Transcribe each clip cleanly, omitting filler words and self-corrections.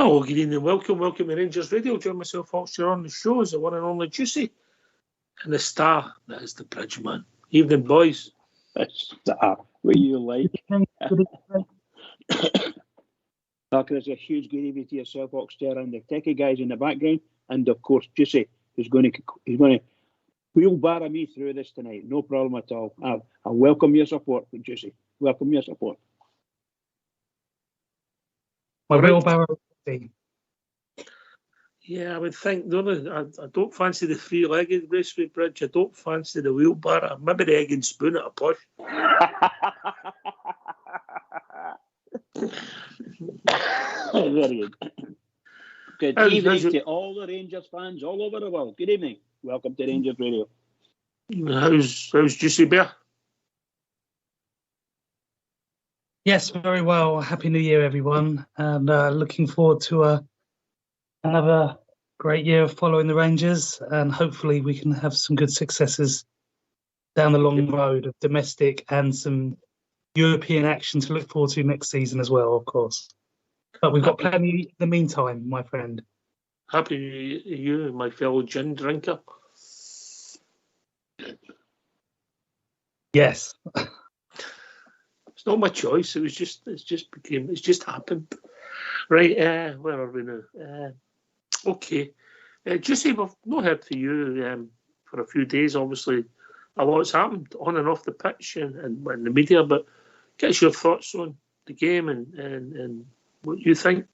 Hello, good evening, welcome to Rangers Radio. Join myself, Foxer, on the show is the one and only Juicy, and the star that is the Bridgeman. Evening, boys. Star, what you like? There's a huge good evening to yourself, Foxter, and the techie guys in the background, and of course Juicy, who's going to wheelbarrow me through this tonight. No problem at all. I welcome your support, Juicy. Welcome your support. My wheelbarrow. Yeah, I would think, I don't fancy the three-legged raceway bridge. I don't fancy the wheelbarrow. Maybe the egg and spoon at a push. Very good. Good evening to all the Rangers fans all over the world. Good evening. Welcome to Rangers Radio. How's Juicy Bear? Yes, very well. Happy New Year, everyone. And looking forward to another great year of following the Rangers. And hopefully we can have some good successes down the long road of domestic and some European action to look forward to next season as well, of course. But we've got plenty in the meantime, my friend. Happy New Year, my fellow gin drinker. Yes. It's not my choice. It's just happened. Right, where are we now? Okay. Juicy, we've not heard from you for a few days. Obviously, a lot's happened on and off the pitch and in the media, but get us your thoughts on the game and what you think.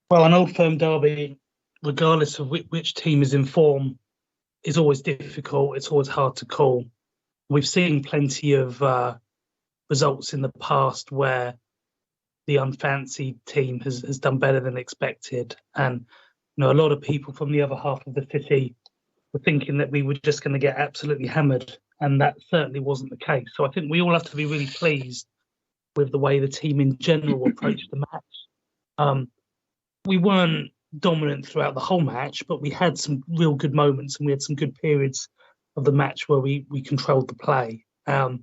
Well, an Old Firm derby, regardless of which team is in form, is always difficult. It's always hard to call. We've seen plenty of results in the past where the unfancied team has done better than expected. And a lot of people from the other half of the city were thinking that we were just going to get absolutely hammered. And that certainly wasn't the case. So I think we all have to be really pleased with the way the team in general approached the match. We weren't dominant throughout the whole match, but we had some real good moments and we had some good periods of the match where we controlled the play. I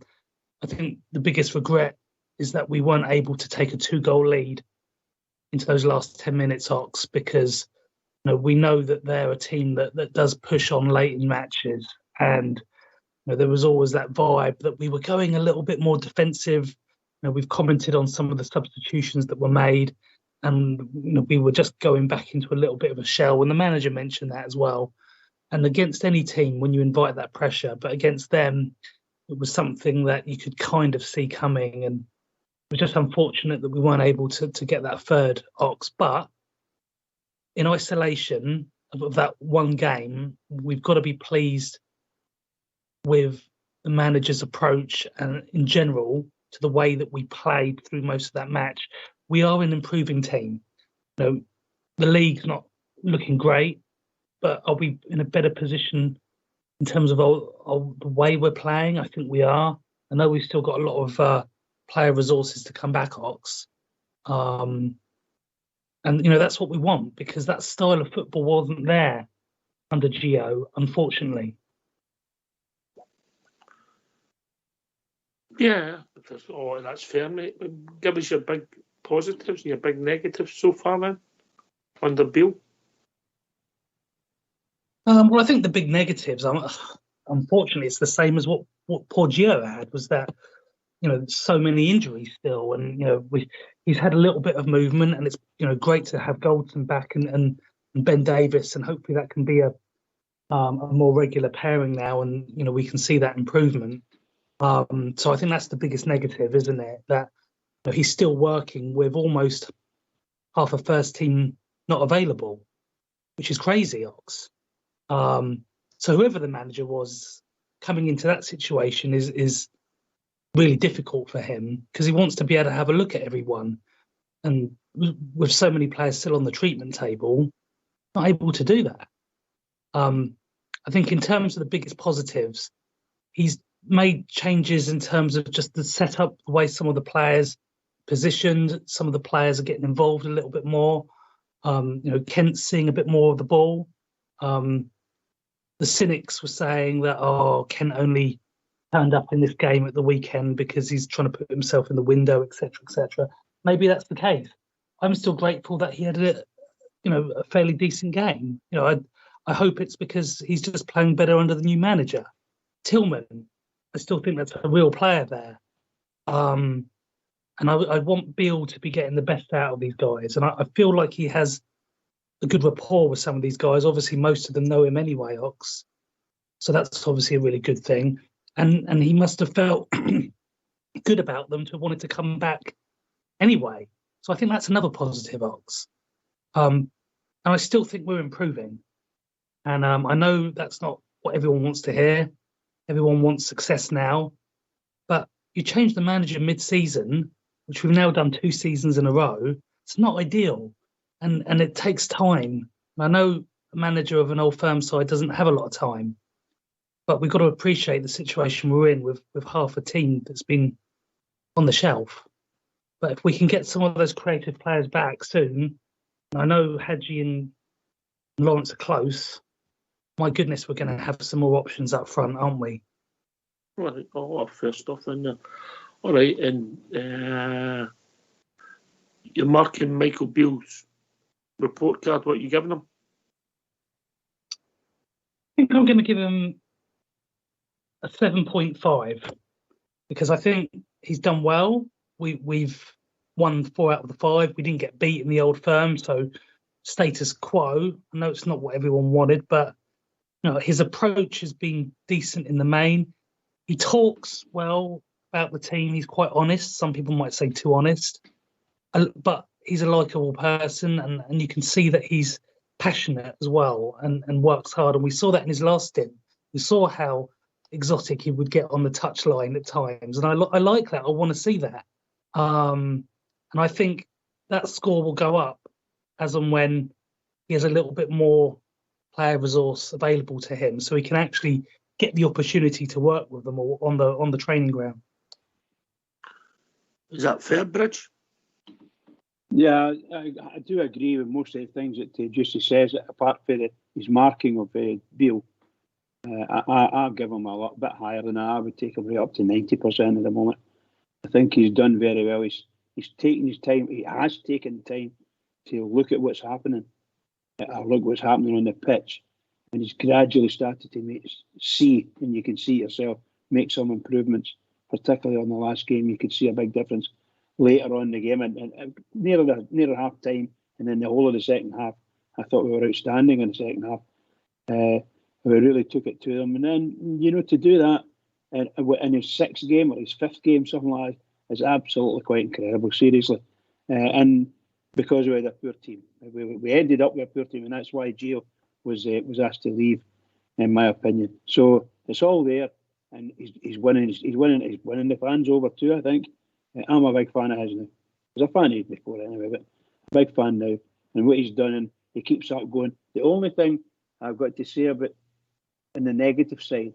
think the biggest regret is that we weren't able to take a 2-goal lead into those last 10 minutes, Ox, because we know that they're a team that does push on late in matches. And there was always that vibe that we were going a little bit more defensive. We've commented on some of the substitutions that were made, and we were just going back into a little bit of a shell. And the manager mentioned that as well. And against any team, when you invite that pressure, but against them, it was something that you could kind of see coming. And it was just unfortunate that we weren't able to get that third, Ox. But in isolation of that one game, we've got to be pleased with the manager's approach and in general to the way that we played through most of that match. We are an improving team. The league's not looking great, but are we in a better position in terms of the way we're playing? I think we are. I know we've still got a lot of player resources to come back, Ox. And, that's what we want, because that style of football wasn't there under Gio, unfortunately. Yeah, that's fair, mate. Give us your big positives and your big negatives so far, then, under Bill. Well, I think the big negatives, unfortunately, it's the same as what poor Gio had, was that, so many injuries still. And, he's had a little bit of movement, and it's, great to have Goldson back and Ben Davis, and hopefully that can be a more regular pairing now, and, we can see that improvement. So I think that's the biggest negative, isn't it? That he's still working with almost half a first team not available, which is crazy, Ox. So whoever the manager was coming into that situation is really difficult for him, because he wants to be able to have a look at everyone. And with so many players still on the treatment table, not able to do that. I think in terms of the biggest positives, he's made changes in terms of just the setup, the way some of the players positioned. Some of the players are getting involved a little bit more. Kent's seeing a bit more of the ball. The cynics were saying that, Kent only turned up in this game at the weekend because he's trying to put himself in the window, etc., etc. Maybe that's the case. I'm still grateful that he had a fairly decent game. I hope it's because he's just playing better under the new manager. Tillman, I still think that's a real player there. And I want Beale to be getting the best out of these guys. And I feel like he has a good rapport with some of these guys. Obviously, most of them know him anyway, Ox. So that's obviously a really good thing. And he must have felt good about them to have wanted to come back anyway. So I think that's another positive, Ox. And I still think we're improving. And I know that's not what everyone wants to hear. Everyone wants success now. But you change the manager mid-season, which we've now done 2 seasons in a row. It's not ideal. And it takes time. I know a manager of an old firm side doesn't have a lot of time. But we've got to appreciate the situation we're in with half a team that's been on the shelf. But if we can get some of those creative players back soon, I know Hadji and Lawrence are close. My goodness, we're going to have some more options up front, aren't we? Right, a lot of fair stuff in there. All right, and you're marking Michael Beale's report card. What are you giving him? I think I'm going to give him a 7.5 because I think he's done well. We've won 4 out of the 5. We didn't get beat in the old firm, so status quo. I know it's not what everyone wanted, but his approach has been decent in the main. He talks well about the team. He's quite honest. Some people might say too honest, but he's a likeable person, and you can see that he's passionate as well and works hard. And we saw that in his last stint. We saw how exotic he would get on the touchline at times, and I like that. I want to see that. And I think that score will go up as and when he has a little bit more player resource available to him, so he can actually get the opportunity to work with them on the training ground. Is that fair, Bridge? Yeah, I do agree with most of the things that Juicy says, apart from his marking of Beale. I'll give him a lot bit higher than that. I would take him right up to 90% at the moment. I think he's done very well. He's taken his time. He has taken time to look at what's happening. Look what's happening on the pitch. And he's gradually started to see, and you can see yourself, make some improvements, particularly on the last game. You could see a big difference later on in the game. And near half time, and then the whole of the second half, I thought we were outstanding in the second half. We really took it to them. And then, to do that in his 6th game or his 5th game, something like that, is absolutely quite incredible, seriously. And because we had a poor team. We ended up with a poor team, and that's why Gio was asked to leave, in my opinion. So it's all there, and he's winning the fans over too, I think. I'm a big fan of his now. I was a fan of his before anyway, but a big fan now. And what he's done, and he keeps that going. The only thing I've got to say about in the negative side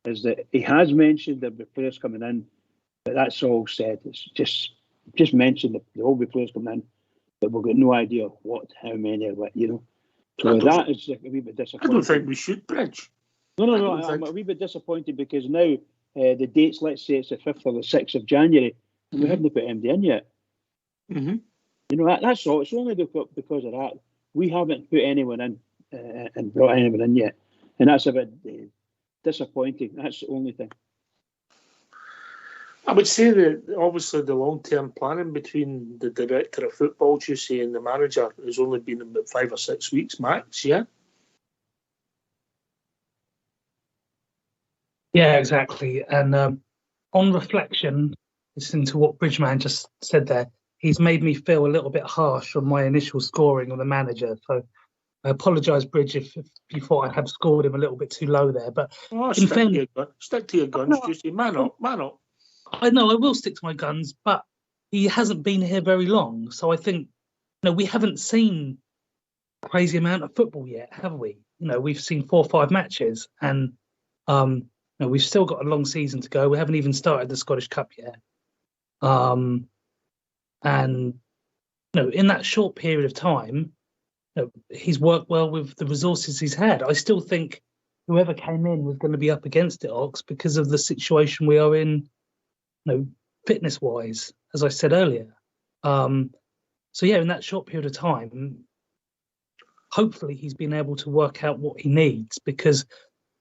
is that he has mentioned there'll be players coming in, but that's all said. It's just mentioned that there will be players coming in, but we've got no idea what, how many, or what, So that is a wee bit disappointing. I don't think we should, Bridge. No. I'm a wee bit disappointed because now the dates, let's say it's the 5th or the 6th of January, and we haven't put MD in yet. Mm-hmm. That's all. It's only because of that. We haven't put anyone in and brought anyone in yet. And that's a bit disappointing. That's the only thing. I would say that obviously the long-term planning between the director of football, Juicy, and the manager has only been about 5 or 6 weeks max, yeah? Yeah, exactly. And on reflection, listening to what Bridgeman just said there, he's made me feel a little bit harsh on my initial scoring of the manager. So I apologise, Bridge, if you thought I had scored him a little bit too low there. But stick to your guns, Juicy. Man up. I know I will stick to my guns, but he hasn't been here very long. So I think, we haven't seen a crazy amount of football yet, have we? We've seen 4 or 5 matches, and we've still got a long season to go. We haven't even started the Scottish Cup yet. And in that short period of time, he's worked well with the resources he's had. I still think whoever came in was going to be up against it, Ox, because of the situation we are in, fitness-wise, as I said earlier. So yeah, in that short period of time, hopefully he's been able to work out what he needs, because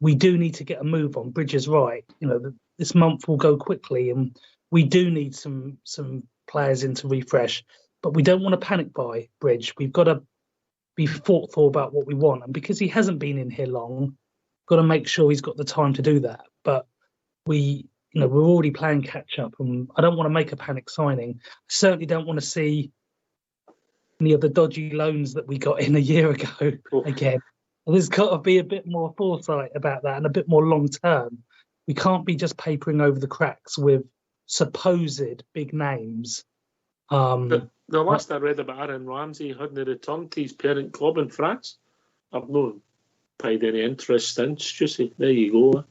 we do need to get a move on. Bridge is right. This month will go quickly, and we do need some players in to refresh. But we don't want to panic buy Bridge. We've got to be thoughtful about what we want, and because he hasn't been in here long, got to make sure he's got the time to do that. But we're already playing catch up, and I don't want to make a panic signing. I certainly don't want to see any of the dodgy loans that we got in a year ago again. There's got to be a bit more foresight about that and a bit more long term. We can't be just papering over the cracks with supposed big names. The last I read about Aaron Ramsey hadn't returned to his parent club in France. I've not paid any interest since. Just there you go.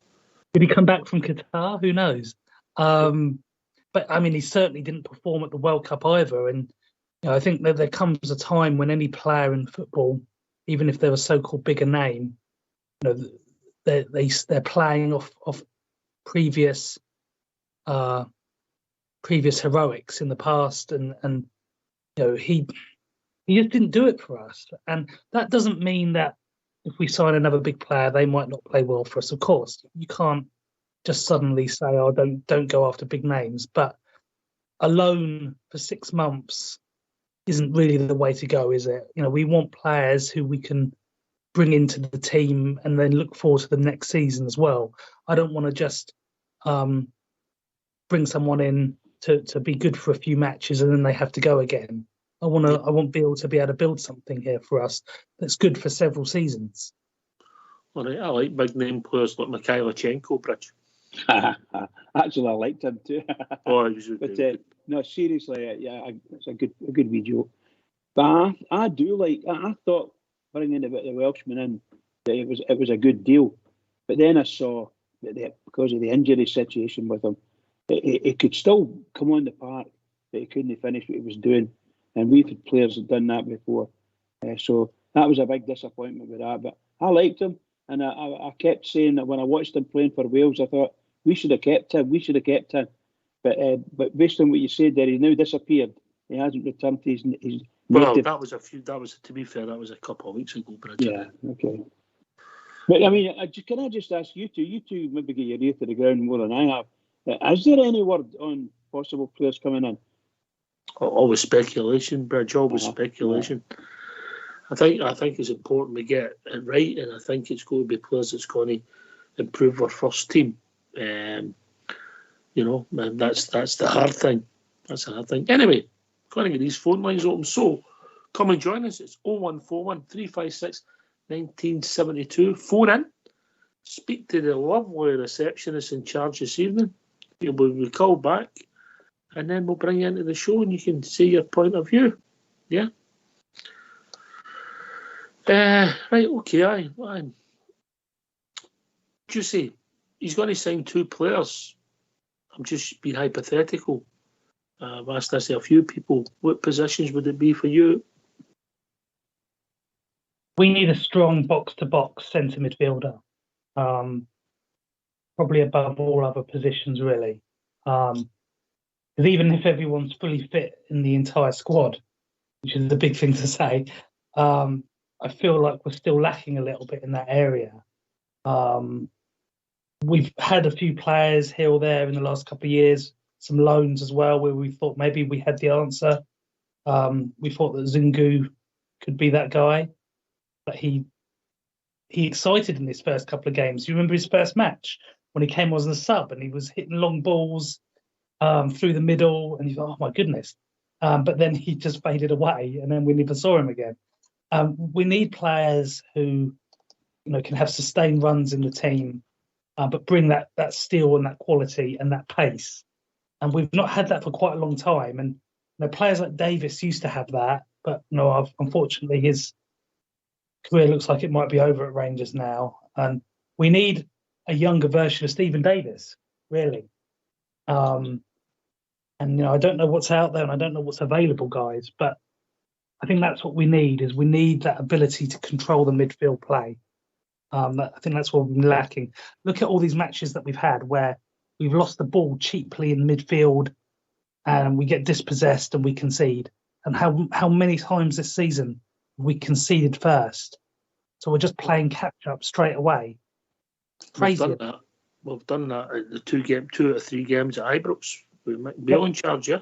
Did he come back from Qatar? Who knows? But I mean, he certainly didn't perform at the World Cup either. And I think that there comes a time when any player in football, even if they're a so-called bigger name, they're playing off previous heroics in the past, and he just didn't do it for us. And that doesn't mean that if we sign another big player, they might not play well for us. Of course, you can't just suddenly say, "Oh, don't go after big names." But a loan for 6 months isn't really the way to go, is it? We want players who we can bring into the team and then look forward to the next season as well. I don't want to just bring someone in to be good for a few matches and then they have to go again. I want Bill to be able to build something here for us that's good for several seasons. All right, I like big name players like Mikhailichenko, Bridge. Actually, I liked him too. But no, seriously, it's a good video. But I do like. I thought bringing a bit of the Welshman in, that it was a good deal. But then I saw that because of the injury situation with him, it could still come on the park, but he couldn't finish what he was doing. And we've had players that done that before, so that was a big disappointment with that. But I liked him, and I kept saying that when I watched him playing for Wales, I thought we should have kept him. But based on what you said there, he's now disappeared. He hasn't returned to his well, that was to be fair, that was a couple of weeks ago, Bridge. Yeah, okay. But I mean, can I just ask you two maybe get your ear to the ground more than I have. Is there any word on possible players coming in? Always speculation, Bridge. Always speculation. Yeah. I think it's important we get it right, and I think it's going to be players that's going to improve our first team. And that's the hard thing. That's the hard thing. Anyway, going to get these phone lines open. So come and join us. It's 0141 356 1972. Phone in. Speak to the lovely receptionist in charge this evening. We'll call back, and then we'll bring you into the show, and you can see your point of view. Yeah. Right. Okay. I'm. Juicy. He's going to sign 2 players. I'm just being hypothetical. I've asked this to a few people. What positions would it be for you? We need a strong box-to-box centre midfielder. Probably above all other positions, really. Because even if everyone's fully fit in the entire squad, which is a big thing to say, I feel like we're still lacking a little bit in that area. We've had a few players here or there in the last couple of years, some loans as well, where we thought maybe we had the answer. We thought that Zungu could be that guy, but he excited in his first couple of games. You remember his first match when he came on as a sub and he was hitting long balls through the middle, and you thought, oh my goodness. But then he just faded away, and then we never saw him again. We need players who can have sustained runs in the team, but bring that steel and that quality and that pace. And we've not had that for quite a long time. And players like Davis used to have that, but unfortunately his career looks like it might be over at Rangers now. And we need a younger version of Stephen Davis, really. And I don't know what's out there and I don't know what's available, guys, but I think that's what we need, is we need that ability to control the midfield play. I think that's what we've been lacking. Look at all these matches that we've had where we've lost the ball cheaply in midfield and we get dispossessed and we concede. And how many times this season we conceded first? So we're just playing catch up straight away. Crazy. We've done that at the 2 out of 3 games at Ibrox. We're well in charge, yeah.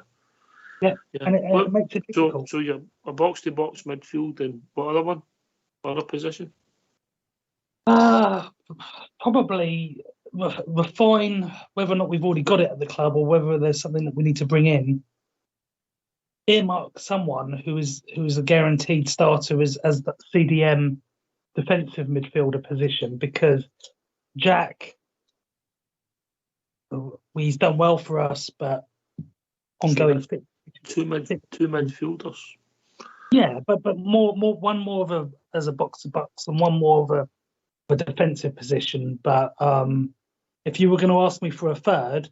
Yeah. And it makes it difficult. So you're a box-to-box midfield, and what other one? Other position? Probably refine whether or not we've already got it at the club, or whether there's something that we need to bring in. Earmark someone who is a guaranteed starter as the CDM defensive midfielder position, because Jack, he's done well for us, but ongoing fit. Two midfielders. Yeah, but one more of a as a box to box, and one more of a defensive position. But if you were going to ask me for a third,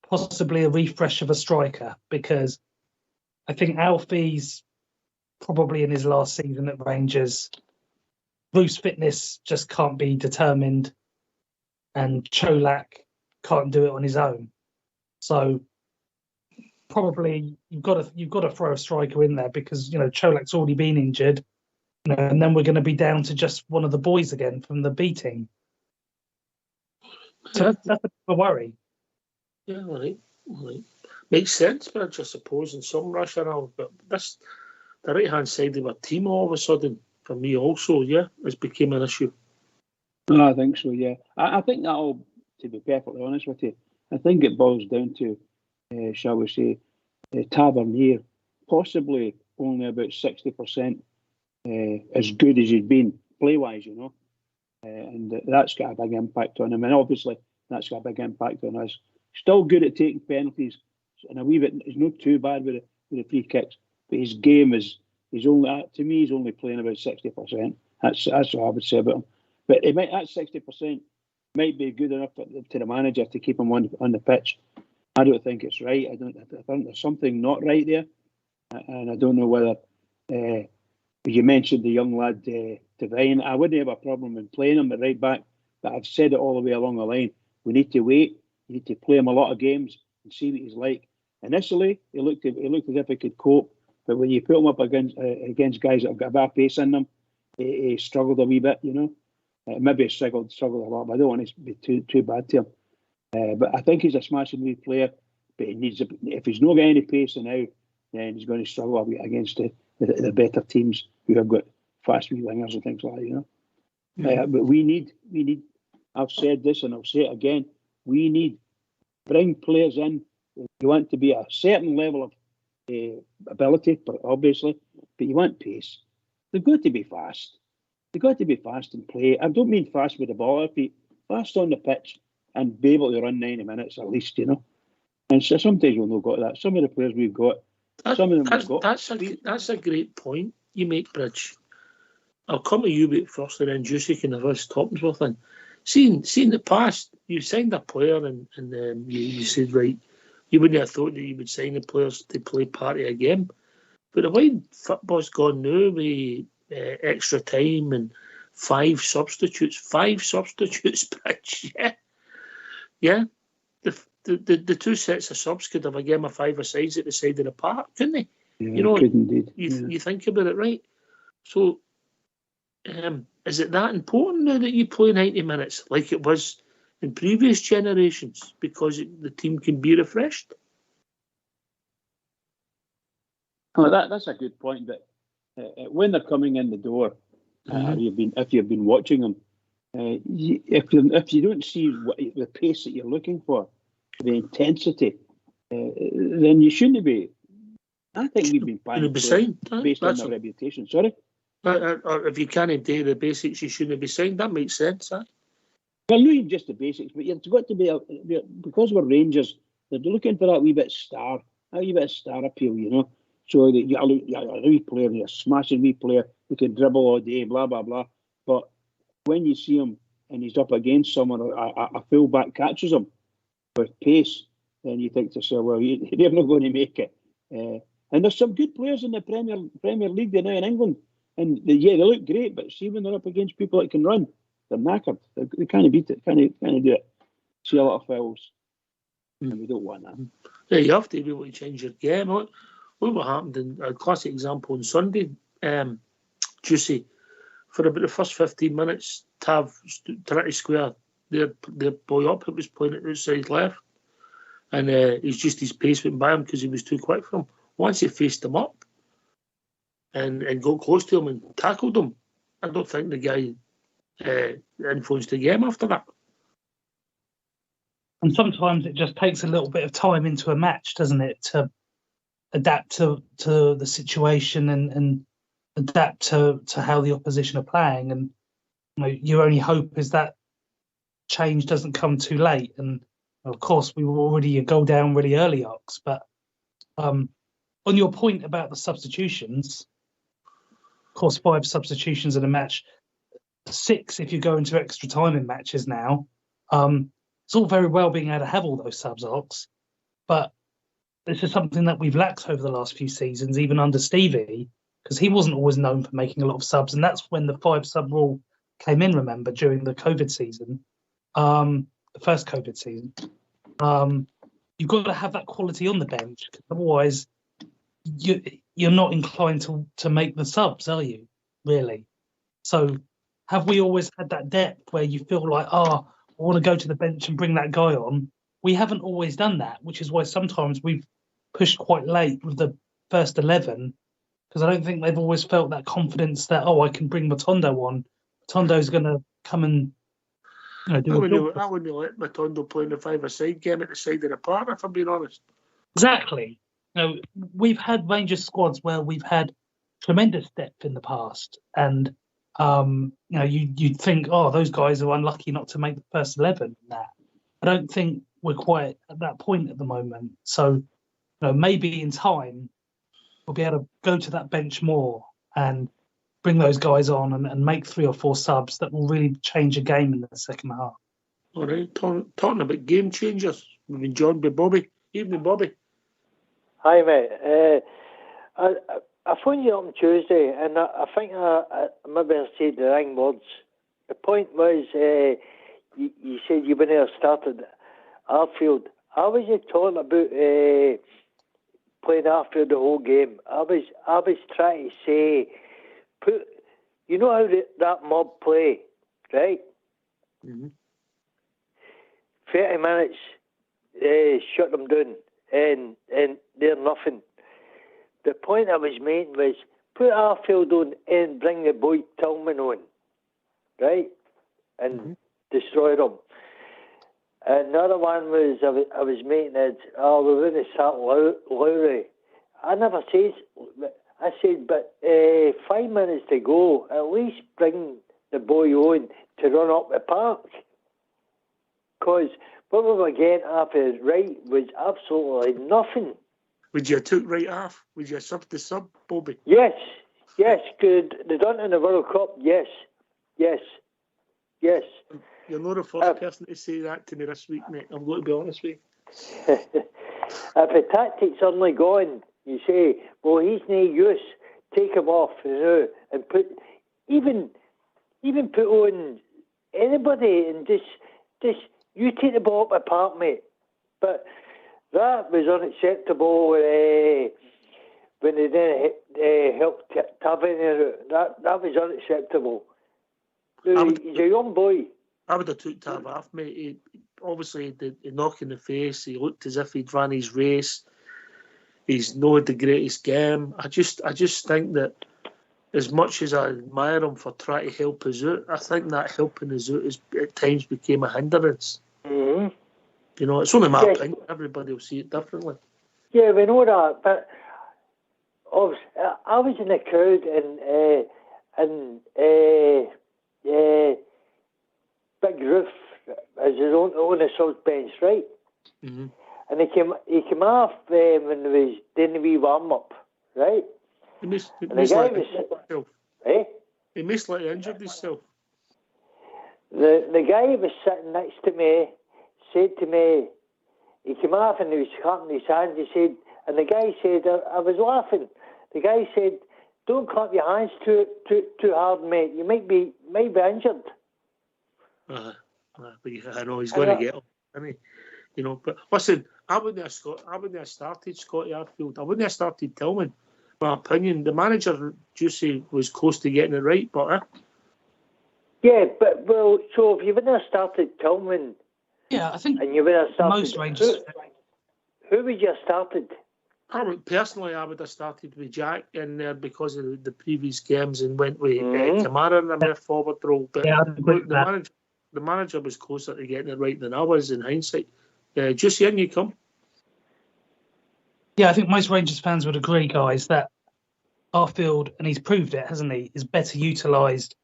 possibly a refresh of a striker, because I think Alfie's probably in his last season at Rangers. Bruce's fitness just can't be determined, and Cholak can't do it on his own. So probably you've got to throw a striker in there, because Cholak's already been injured, and then we're going to be down to just one of the boys again from the B team. So that's a worry. Yeah, all right. Makes sense, but I suppose in some rationale. But the right hand side of our team all of a sudden, for me also, has become an issue. No, I think so. Yeah, I think that all. To be perfectly honest with you, I think it boils down to, shall we say, Tavernier, possibly only about 60% as good as he'd been play-wise, and that's got a big impact on him. And obviously, that's got a big impact on us. Still good at taking penalties, and a wee bit. He's not too bad with the free kicks, but his game he's only playing about 60%. That's what I would say about him. But that 60% might be good enough to the manager to keep him on the pitch. I don't think it's right. I think there's something not right there, and I don't know whether. You mentioned the young lad Tavernier. I wouldn't have a problem in playing him at right back, but I've said it all the way along the line. We need to wait. We need to play him a lot of games and see what he's like. Initially, he looked as if he could cope, but when you put him up against guys that have got a bit of pace in them, he struggled a wee bit. Maybe he struggled a lot, but I don't want to be too bad to him. But I think he's a smashing wee player. But he needs if he's not got any pace now, then he's going to struggle a bit against the better teams who have got fast wee wingers and things like that. But we need. I've said this and I'll say it again. We need bring players in. You want to be a certain level of ability, obviously, but you want pace. They've got to be fast. They've got to be fast and play. I don't mean fast with the ball at feet, fast on the pitch and be able to run 90 minutes at least, And so sometimes we've not got that. Some of the players we've got, some of them we've got. That's a great point you make, Bridge. I'll come to you with first, and then Juicy can have his Topsworth in. Seeing the past, you signed a player and you said, right, you wouldn't have thought that you would sign the players to play part of a game. But the way football's gone now with extra time and 5 substitutes, Bridge, yeah. The 2 sets of subs could have a game of 5 sides at the side of the park, couldn't they? Yeah, could indeed. You think about it, right? So, is it that important now that you play 90 minutes like it was in previous generations because the team can be refreshed? Oh, that's a good point. That when they're coming in the door, if you've been watching them, if you don't see the pace that you're looking for, the intensity, then you shouldn't be. I think we've been buying based on their reputation. Sorry. If you can't do the basics, you shouldn't be signed. That makes sense. Well, not even just the basics, but it's got to be because we're Rangers. They're looking for that wee bit of star appeal, So that you're a wee player, you're a smashing wee player. You can dribble all day, blah blah blah. But when you see him and he's up against someone, a full back catches him with pace, then you think to yourself, well, they're not going to make it. And there's some good players in the Premier League now in England. And they look great, but see when they're up against people that can run, they're knackered. They can't beat it, can't do it. See a lot of fouls, and we don't want that. Yeah, you have to be able to change your game. look what happened in a classic example on Sunday. Juicy, for about the first 15 minutes, Tav tried to square their boy up. It was playing at outside left, and his pace went by him because he was too quick for him. Once he faced him up and got close to him and tackled him, I don't think the guy influenced the game after that. And sometimes it just takes a little bit of time into a match, doesn't it, to adapt to the situation and adapt to how the opposition are playing. And your only hope is that change doesn't come too late. And of course, we were already a goal down really early, Ox. But on your point about the substitutions, of course, 5 substitutions in a match, 6 if you go into extra time in matches now. It's all very well being able to have all those subs, Ox, but this is something that we've lacked over the last few seasons, even under Stevie, because he wasn't always known for making a lot of subs, and that's when the 5 sub rule came in, remember, during the COVID season, the first COVID season. You've got to have that quality on the bench, because otherwise you're not inclined to make the subs, are you, really? So have we always had that depth where you feel like, I want to go to the bench and bring that guy on? We haven't always done that, which is why sometimes we've pushed quite late with the first 11, because I don't think they've always felt that confidence that, I can bring Matondo on. Matondo's going to come and do a job. I wouldn't let Matondo play in the 5-a-side game at the side of the park, if I'm being honest. Exactly. We've had Rangers squads where we've had tremendous depth in the past, and you'd think, those guys are unlucky not to make the first 11. Nah, I don't think we're quite at that point at the moment. So, maybe in time we'll be able to go to that bench more and bring those guys on and make 3 or 4 subs that will really change a game in the second half. All right, talking about game changers, we've been joined by Bobby. Evening, Bobby. Hi, mate. I phoned you up on Tuesday, and I think maybe I said the wrong words. The point was, you said you wouldn't have started Arfield. I was talking about playing after the whole game. I was trying to say, you know how that mob play, right? Mm-hmm. 30 minutes, shut them down, and they're nothing. The point I was making was put Arfield on and bring the boy Tillman on, right? And destroy them. Another one was I was making it, we're going to start Lowry. I never said, I said, but 5 minutes to go, at least bring the boy on to run up the park. Because what we were getting after right was absolutely nothing. Would you have took right half? Would you have subbed the sub, Bobby? Yes, good. They done it in the World Cup, yes. You're not the first person to say that to me this week, mate. I'm going to be honest with you. If the tactics aren't gone, you say, well, he's no use. Take him off, and put even put on anybody and just you take the ball up apart, mate. But that was unacceptable when they didn't help Tavernier. That was unacceptable. He's a young boy. I would have took Tav off, mate. Obviously, the knock in the face, he looked as if he'd ran his race. He's not the greatest game. I just think that as much as I admire him for trying to help us out, I think that helping us out at times became a hindrance. Mm-hmm. It's only my opinion. Everybody will see it differently. Yeah, we know that, but I was in the crowd and Big Roof as his on the sub bench, right? Mm-hmm. And he came off when he was doing the wee warm up, right? He missed himself. Eh? He missed like he injured himself. The guy who was sitting next to me said to me, he came off and he was clapping his hands. He said, and the guy said, I was laughing. The guy said, "Don't clap your hands too hard, mate. You might be injured." But I know he's going to get him, isn't he? But listen, I wouldn't have started Scotty Arfield. I wouldn't have started Tillman. My opinion, the manager, Juicy, was close to getting it right, but yeah, but well, so if you wouldn't have started Tillman, yeah, I think and you would have started most Rangers. Who would you have started? I would have started with Jack in there because of the previous games and went with Kamara in the more forward role. But Yeah, I'd agree with that. the manager was closer to getting it right than I was in hindsight. Juicy, in you come. Yeah, I think most Rangers fans would agree, guys, that Arfield, and he's proved it, hasn't he, is better utilised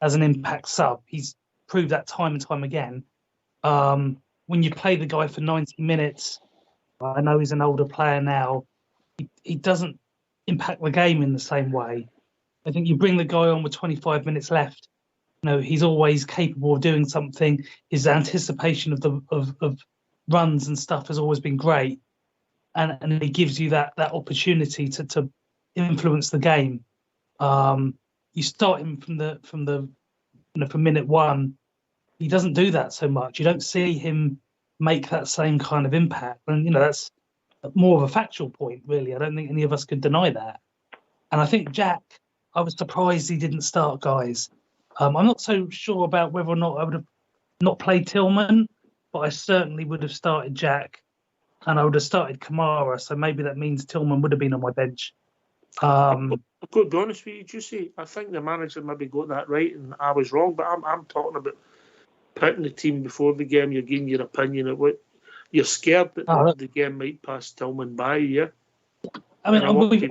as an impact sub. He's proved that time and time again. When you play the guy for 90 minutes, I know he's an older player now, he doesn't impact the game in the same way. I think you bring the guy on with 25 minutes left, he's always capable of doing something. His anticipation of runs and stuff has always been great. And he gives you that opportunity to influence the game. You start him from minute one. He doesn't do that so much. You don't see him make that same kind of impact, and that's more of a factual point, really. I don't think any of us could deny that. And I think Jack, I was surprised he didn't start, guys. I'm not so sure about whether or not I would have not played Tillman, but I certainly would have started Jack. And I would have started Kamara, so maybe that means Tillman would have been on my bench. I've got to be honest with you, Juicy. I think the manager maybe got that right, and I was wrong. But I'm talking about picking the team before the game. You're giving your opinion of what you're scared that the game might pass Tillman by. Yeah. I mean, unfortunately,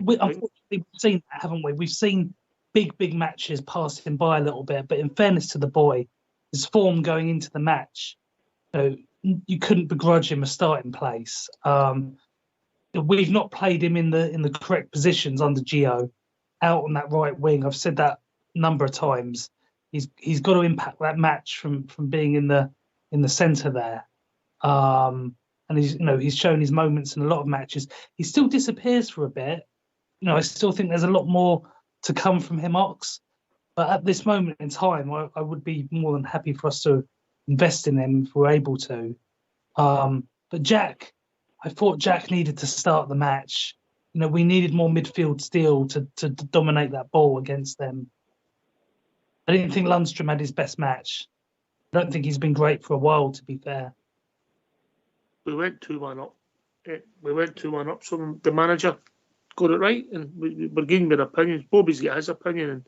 we've seen that, haven't we? We've seen big matches pass him by a little bit. But in fairness to the boy, his form going into the match, you couldn't begrudge him a starting place. We've not played him in the correct positions under Gio, out on that right wing. I've said that a number of times. He's got to impact that match from being in the centre there. And he's shown his moments in a lot of matches. He still disappears for a bit. I still think there's a lot more to come from him, Ox. But at this moment in time, I would be more than happy for us to invest in him if we're able to. But Jack, I thought Jack needed to start the match. We needed more midfield steel to dominate that ball against them. I didn't think Lundstrom had his best match. I don't think he's been great for a while, to be fair. We went 2-1 up. So the manager got it right, and we're giving their opinions. Bobby's got his opinion, and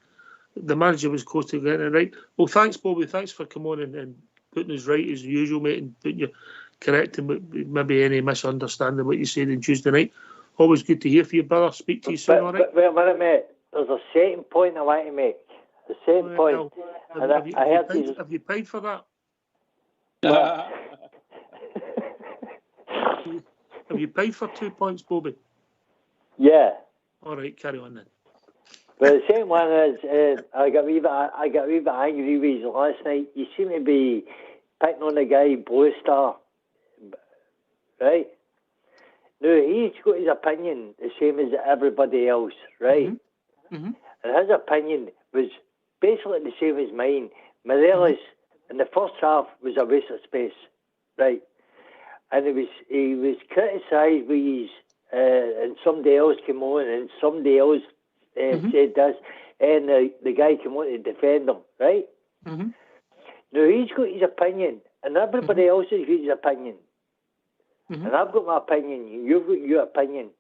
the manager was close to getting it right. Well, thanks, Bobby. Thanks for coming on and putting us right as usual, mate, and putting you correcting maybe any misunderstanding what you said on Tuesday night. Always good to hear from you, brother. Speak to you soon, all right? Wait a minute, mate. There's a second point I want to make. The same point. Have you paid for that? Have you paid for 2 points, Bobby? Yeah. All right, carry on then. But the same one is, I got a wee bit angry with you last night. You seem to be picking on the guy Blue Star, right? Now, he's got his opinion the same as everybody else, right? Mm-hmm. Mm-hmm. And his opinion was basically the same as mine. Morelos in the first half was a waste of space, right? And he was criticised with his, and somebody else came on and somebody else said this, and the guy came on to defend him, right? Mm-hmm. Now, he's got his opinion, and everybody else has got his opinion. Mm-hmm. And I've got my opinion, you've got your opinion.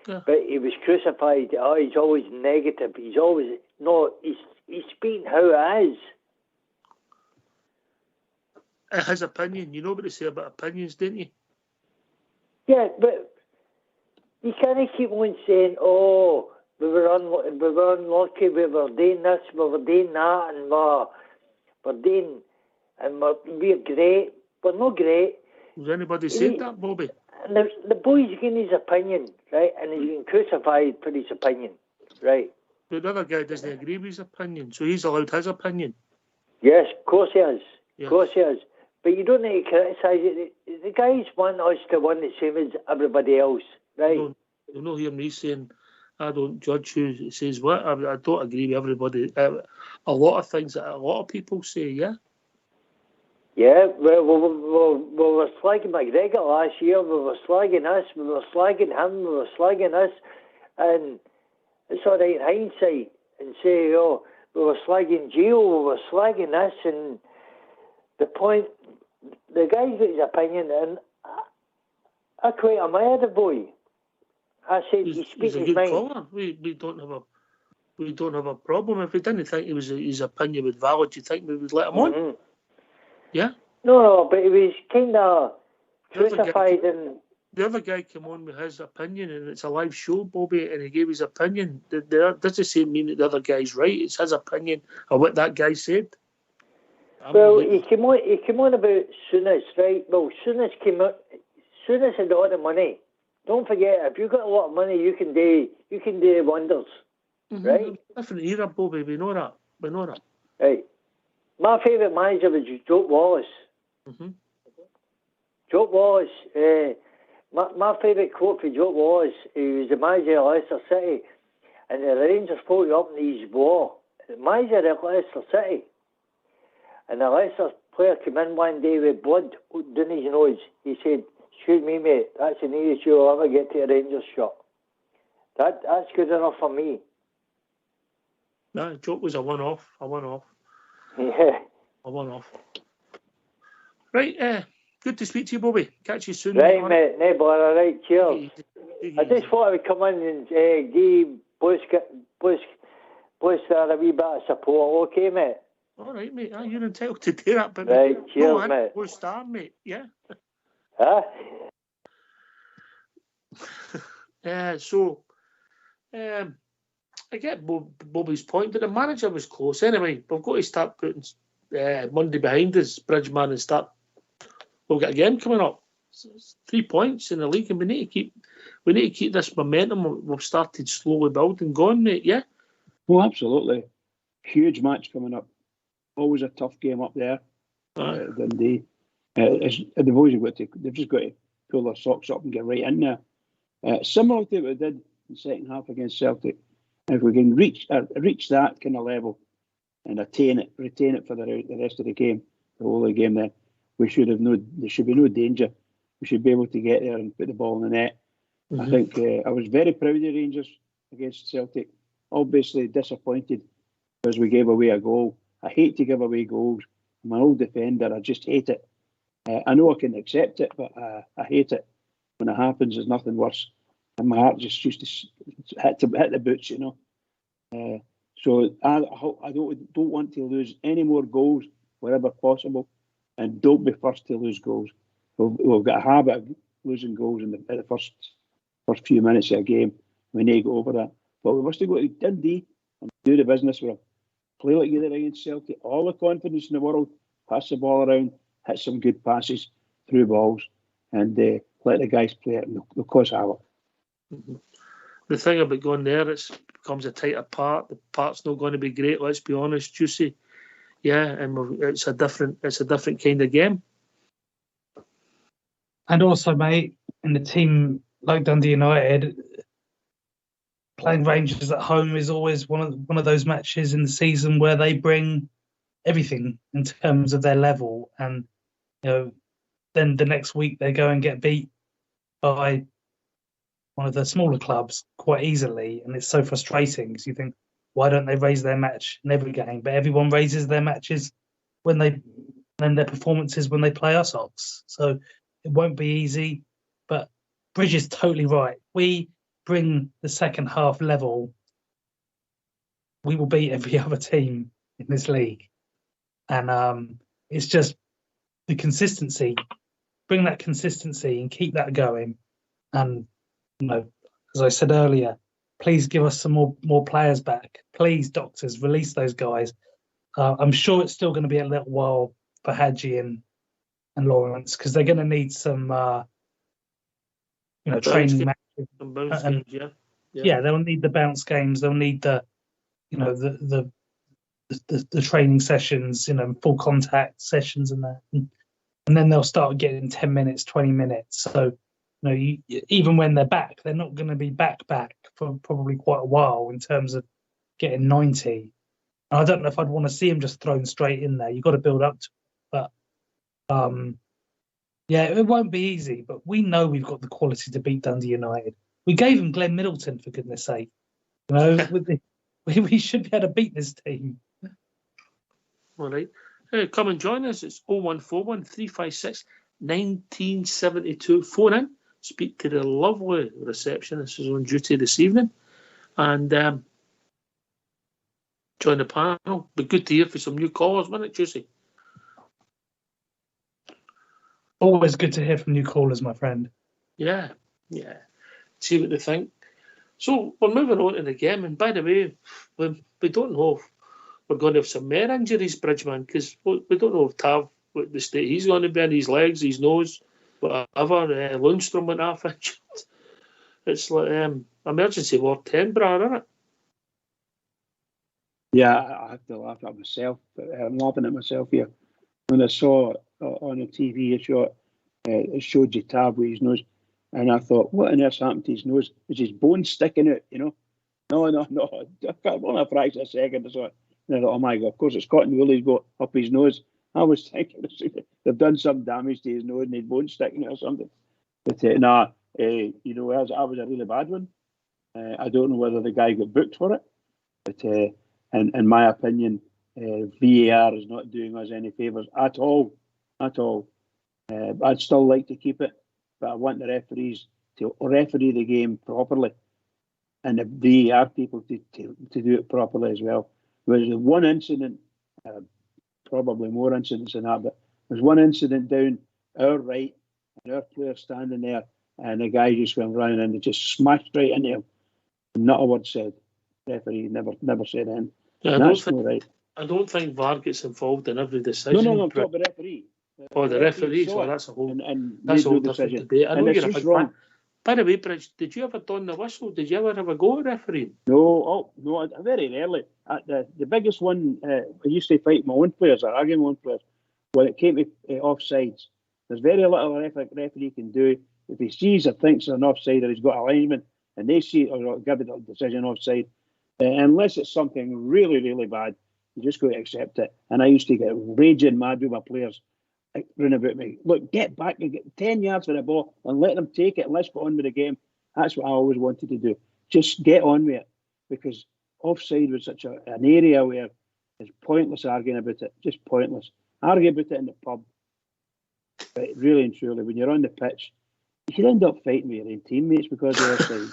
Yeah. But he was crucified. He's always negative. He's always... No, he's speaking how it is. His opinion. You know what to say about opinions, didn't you? Yeah, but you can't keep on saying, oh, we were unlucky, we were doing this, we were doing that, and we're great. We're not great. Has anybody said that, Bobby? And the boy's getting his opinion, right? And he's getting crucified for his opinion, right? But the other guy doesn't agree with his opinion, so he's allowed his opinion. Yes, of course he is. Yes. Of course he is. But you don't need to criticise it. The guys want us to win the same as everybody else, right? You'll not hear me saying I don't judge who says what. I don't agree with everybody. A lot of things that a lot of people say, yeah. Yeah, well, we were slagging McGregor last year. We were slagging this. We were slagging him. We were slagging this, and it's all right in hindsight and say, oh, we were slagging Gio. We were slagging this, and the point, the guy's got his opinion, and I quite admire the boy. I said he speaks he's a his good mind. caller. We don't have a problem. If we didn't think his opinion was valid, do you think we would let him on? Yeah. No, but he was kind of crucified and. The other guy came on with his opinion, and it's a live show, Bobby, and he gave his opinion. That doesn't mean that the other guy's right. It's his opinion of what that guy said. Well, he came on about Souness, right? Well, Souness came out. Souness had all the money. Don't forget, if you've got a lot of money, you can do wonders, right? Different era, Bobby. We know that. Right. My favourite manager was Joe Wallace. Joe Wallace. My favourite quote for Joe Wallace, he was the manager of Leicester City, and the Rangers fought up in his war. The manager of Leicester City, and the Leicester player came in one day with blood down his nose. He said, "Excuse me, mate, that's the nearest you'll ever get to a Rangers shot." That's good enough for me. No, Joe was a one-off. Yeah. A one-off. Right, good to speak to you, Bobby. Catch you soon. Right, mate. No bother. Right, cheers. I just thought I would come in and give boys a wee bit of support. Okay, mate? All right, mate. You're entitled to do that, but right, cheers, mate. We're star, mate. Yeah. Huh? I get Bobby's point, but the manager was close. Anyway, we've got to start putting Monday behind us, Bridgeman, and start. We've got a game coming up. It's 3 points in the league, and we need to keep this momentum we've started slowly building going, mate. Yeah. Well, absolutely. Huge match coming up. Always a tough game up there. Dundee. The boys they've just got to pull their socks up and get right in there. Similar to what we did in the second half against Celtic. If we can reach that kind of level and retain it for the rest of the game, the whole of the game, then there should be no danger. We should be able to get there and put the ball in the net. I think I was very proud of the Rangers against Celtic. Obviously disappointed because we gave away a goal. I hate to give away goals. I'm an old defender. I just hate it. I know I can accept it, but I hate it. When it happens, there's nothing worse. And my heart just used to hit the boots, you know. So I don't want to lose any more goals wherever possible, and don't be first to lose goals. We've got a habit of losing goals in the first few minutes of a game. We need to go over that. But we must go to Dundee and do the business with them. Play like you did against Celtic. All the confidence in the world. Pass the ball around. Hit some good passes through balls, and let the guys play it. And they'll cause havoc. The thing about going there, it becomes a tighter part. The part's not going to be great. Let's be honest, Juicy. Yeah, and it's a different kind of game. And also, mate, in the team like Dundee United, playing Rangers at home is always one of those matches in the season where they bring everything in terms of their level, and then the next week they go and get beat by one of the smaller clubs quite easily, and it's so frustrating because you think, why don't they raise their match in every game? But everyone raises their matches when their performances when they play our socks. So it won't be easy. But Bridge is totally right. We bring the second half level, we will beat every other team in this league. And it's just the consistency. Bring that consistency and keep that going. And as I said earlier, please give us some more players back. Please, doctors, release those guys. I'm sure it's still going to be a little while for Hadji and Lawrence because they're going to need some training matches. Some bounce games, yeah. Yeah, they'll need the bounce games. They'll need the training sessions, full contact sessions and that. And then they'll start getting 10 minutes, 20 minutes. So, even when they're back, they're not going to be back for probably quite a while in terms of getting 90. And I don't know if I'd want to see them just thrown straight in there. You've got to build up to it. But Yeah, it won't be easy, but we know we've got the quality to beat Dundee United. We gave him Glenn Middleton, for goodness sake. You know, we should be able to beat this team. All right. Come and join us. It's 0141 356 1972. Phone in. Speak to the lovely receptionist who's on duty this evening. And join the panel. Be good to hear from some new callers, wouldn't it, Juicy? Always good to hear from new callers, my friend. Yeah. See what they think. So we're moving on to the game. And by the way, we don't know if we're going to have some more injuries, Bridgeman, because we don't know if Tav, what the state he's going to be in, his legs, his nose, whatever. Lundstrom went off injured. It's like emergency ward 10, Brad, isn't it? Yeah, I have to laugh at myself. But I'm laughing at myself here. When I saw on the TV it showed you Tav with his nose, and I thought, what on earth's happened to his nose? Is his bone sticking out, you know? No. I can't only a fraction of a second or so. And I thought, oh my God, of course it's cotton wool he's got up his nose. I was thinking they've done some damage to his nose and his bone sticking out or something. But you know, that was a really bad one. I don't know whether the guy got booked for it, but in my opinion, VAR is not doing us any favours at all. I'd still like to keep it, but I want the referees to referee the game properly, and the VAR people to do it properly as well. There's one incident, probably more incidents than that, but there's one incident down our right, and our player standing there, and the guy just went round and just smashed right into him. Not a word said. Referee never said anything. Yeah, That's not right. I don't think VAR gets involved in every decision. No, I'm talking about referee. The referee. So that's a whole that's a whole different decision. debate. I know and you're a it's big wrong. fan. By the way, Bridge, did you ever don the whistle? Did you ever have a go at refereeing? No, very rarely. The biggest one, I used to fight my own players, or argue my own players, when it came to offsides. There's very little a referee can do. If he sees or thinks an offside or he's got a linesman, and they see or give it a decision offside, unless it's something really, really bad, you just got to accept it. And I used to get raging mad with my players running about me. Look, get back and get 10 yards for the ball and let them take it and let's get on with the game. That's what I always wanted to do. Just get on with it, because offside was such an area where it's pointless arguing about it. Just pointless. Argue about it in the pub. But really and truly, when you're on the pitch, you can end up fighting with your own teammates because of offside.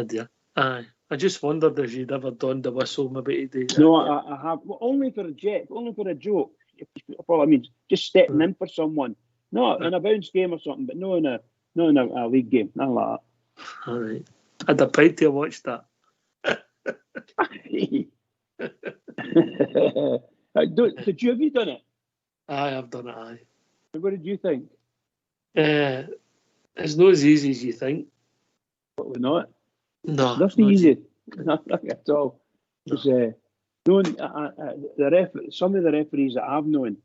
Dear. Aye. I just wondered if you'd ever donned the whistle maybe today. No, I have. Well, only for a joke. All I mean, just stepping in for someone. No, in a bounce game or something, but no in a league game. Nothing like that. All right. I'd have paid to watch that. Have you done it? I have done it, aye. What did you think? It's not as easy as you think. Probably not. No. That's not easy. Nothing at all. No. Some of the referees that I've known,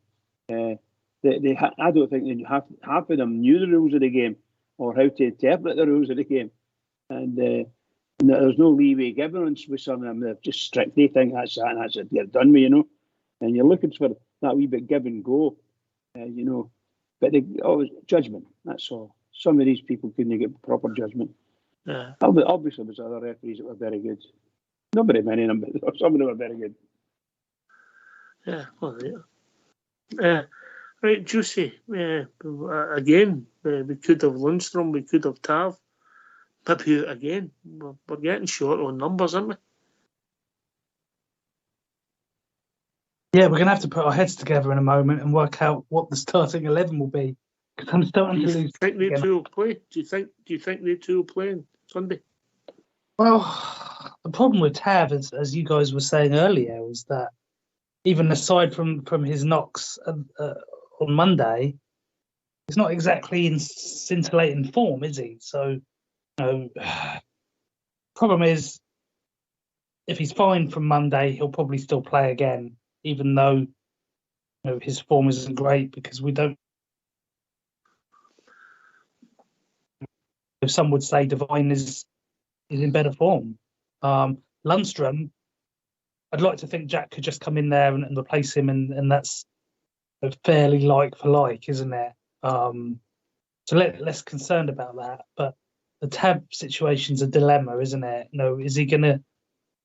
I don't think half of them knew the rules of the game or how to interpret the rules of the game. And there's no leeway given with some of them. They're just strict. They think that's that and that's it. They're done with, And you're looking for that wee bit give and go, But they always judgment. That's all. Some of these people couldn't get proper judgment. Yeah. Obviously, there's other referees that were very good. Not very many of them, but some of them were very good. Yeah, well, yeah. Right, Juicy. Again, we could have Lundstrom, we could have Tav. Maybe again, we're getting short on numbers, aren't we? Yeah, we're going to have to put our heads together in a moment and work out what the starting 11 will be. Because I'm starting to lose. Do you think they two will play? Do you think they two will play on Sunday? Well, the problem with Tav, as you guys were saying earlier, was that even aside from his knocks on Monday, he's not exactly in scintillating form, is he? So, problem is, if he's fine from Monday, he'll probably still play again, even though his form isn't great, because we don't. Some would say Devine is in better form. Lundstrom, I'd like to think Jack could just come in there and replace him, and that's fairly like for like, isn't it? So less concerned about that. But the Tab situation's a dilemma, isn't it? Is he going to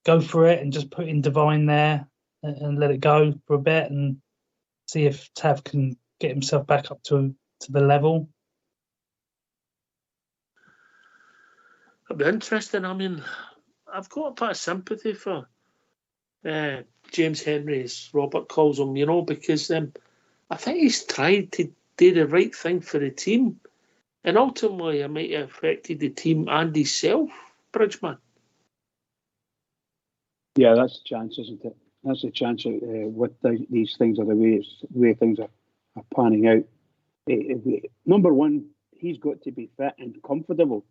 go for it and just put in Devine there and let it go for a bit and see if Tav can get himself back up to the level? It'd be interesting. I mean, I've got a bit of sympathy for James Henry, as Robert calls him, because I think he's tried to do the right thing for the team, and ultimately it might have affected the team and himself, Bridgman. Yeah, that's a chance, isn't it? That's a chance what these things are the way things are panning out. Number one, he's got to be fit and comfortable.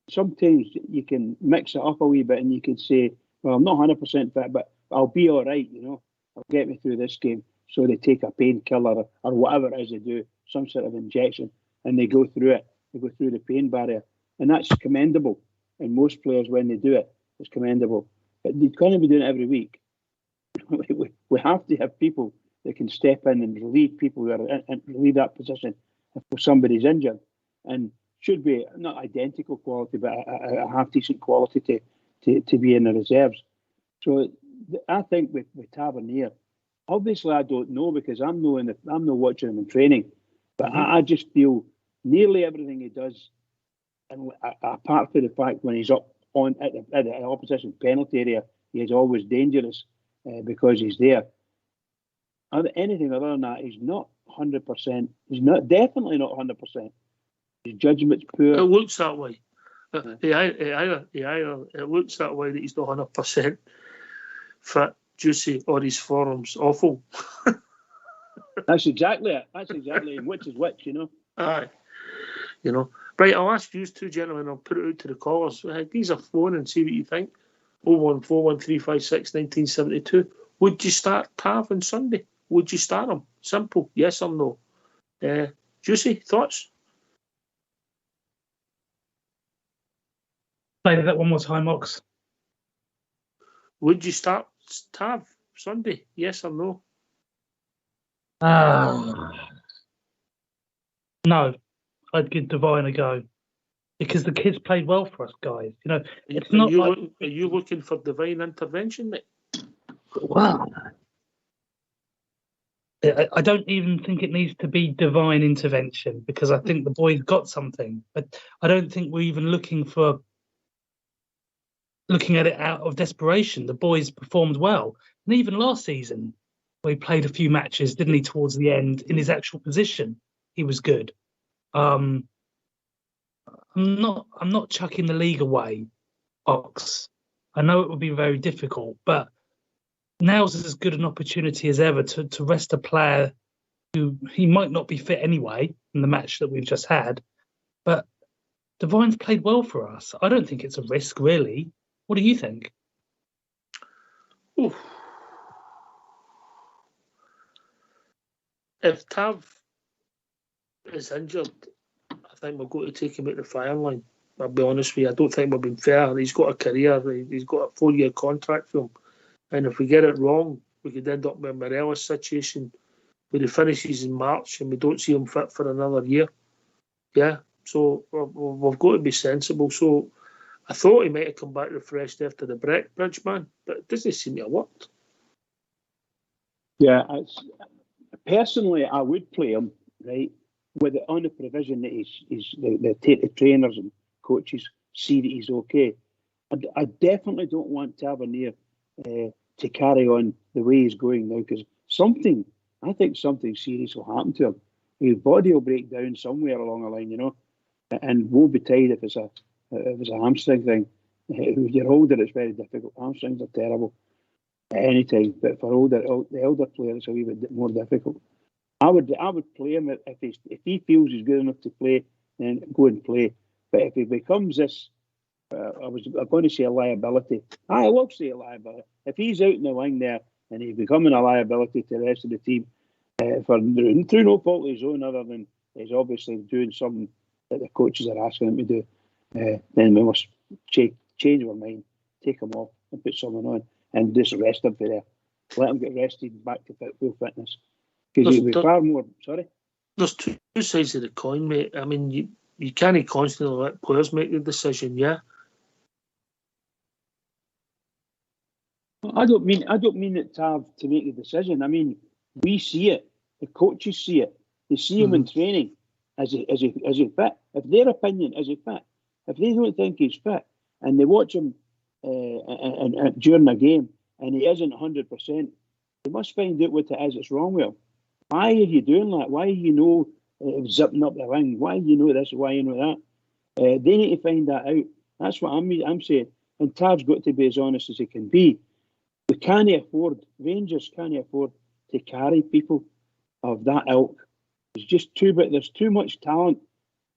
Sometimes you can mix it up a wee bit and you can say, well, I'm not 100% fit, but I'll be all right, I'll get me through this game. So they take a painkiller or whatever it is they do, some sort of injection, and they go through it. They go through the pain barrier. And that's commendable. And most players, when they do it, it's commendable. But they can't be doing it every week. We have to have people that can step in and relieve people who are in relieve that position if somebody's injured. And should be not identical quality, but a half decent quality to be in the reserves. So I think with Tavernier, obviously I don't know because I'm not watching him in training, but I just feel nearly everything he does, and apart from the fact when he's up on at the opposition penalty area, he is always dangerous because he's there. Anything other than that, he's not 100%. He's definitely not 100%. His judgment's poor. It looks that way. It looks that way that he's not 100% fit, juicy, or his form's awful. That's exactly it. Which is which, Aye. Right, I'll ask you two gentlemen, I'll put it out to the callers. These are phone and see what you think. 01413561972. Would you start Tav on Sunday? Would you start him? Simple, yes or no. Juicy, thoughts? Play that one more time, Ox. Would you start Tav Sunday? Yes or no? No, I'd give Devine a go because the kids played well for us, guys. Are you looking for divine intervention, mate? Wow. I don't even think it needs to be divine intervention because I think the boys got something, but I don't think we're even looking at it out of desperation. The boys performed well, and even last season, where he played a few matches, didn't he? Towards the end, in his actual position, he was good. I'm not chucking the league away, Ox. I know it would be very difficult, but now's as good an opportunity as ever to rest a player who he might not be fit anyway in the match that we've just had. But Devine's played well for us. I don't think it's a risk, really. What do you think? Oof. If Tav is injured, I think we're going to take him out the firing line. I'll be honest with you. I don't think we're being fair. He's got a career. He's got a 4-year contract for him. And if we get it wrong, we could end up with a Morelos situation where he finishes in March and we don't see him fit for another year. Yeah, so we've got to be sensible. So I thought he might have come back refreshed after the break, Bridgman, but it doesn't seem to have worked. Yeah, personally, I would play him, right, on the provision that the trainers and coaches see that he's okay. I definitely don't want Tavernier to carry on the way he's going now because I think something serious will happen to him. His body will break down somewhere along the line, and woe betide if it's a hamstring thing. If you're older, it's very difficult. Hamstrings are terrible at any time, but for the elder players, it's a wee bit more difficult. I would play him if he feels he's good enough to play, then go and play. But if he becomes this, I'm going to say a liability. I will say a liability. If he's out in the wing there and he's becoming a liability to the rest of the team through no fault of his own, other than he's obviously doing something that the coaches are asking him to do, then we must change our mind, take him off, and put someone on. and just rest him for there. Let him get rested back to full fitness. Because he'll be far more. Sorry? There's two sides of the coin, mate. I mean, you can't constantly let players make the decision, yeah? I don't mean it to have to make the decision. I mean, we see it. The coaches see it. They see him in training. Is he fit? If their opinion, is he fit? If they don't think he's fit and they watch him during a game and he isn't 100%, they must find out what it is that's wrong with him. Why are you doing that? Why are you zipping up the wing? Why do you know this? Why you know that? They need to find that out. That's what I'm saying. And Tav's got to be as honest as he can be. Rangers can't afford to carry people of that ilk. It's just there's too much talent.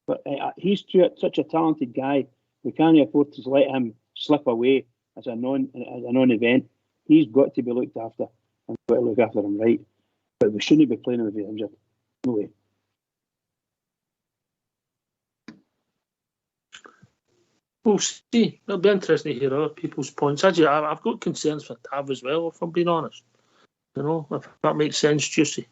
But he's such a talented guy. We can't afford to let him slip away as a non-event. He's got to be looked after, and we've got to look after him right. But we shouldn't be playing him if he's injured. No way. We'll see. It'll be interesting to hear other people's points. Actually, I've got concerns for Tav as well, if I'm being honest. You know, if that makes sense, Juicy.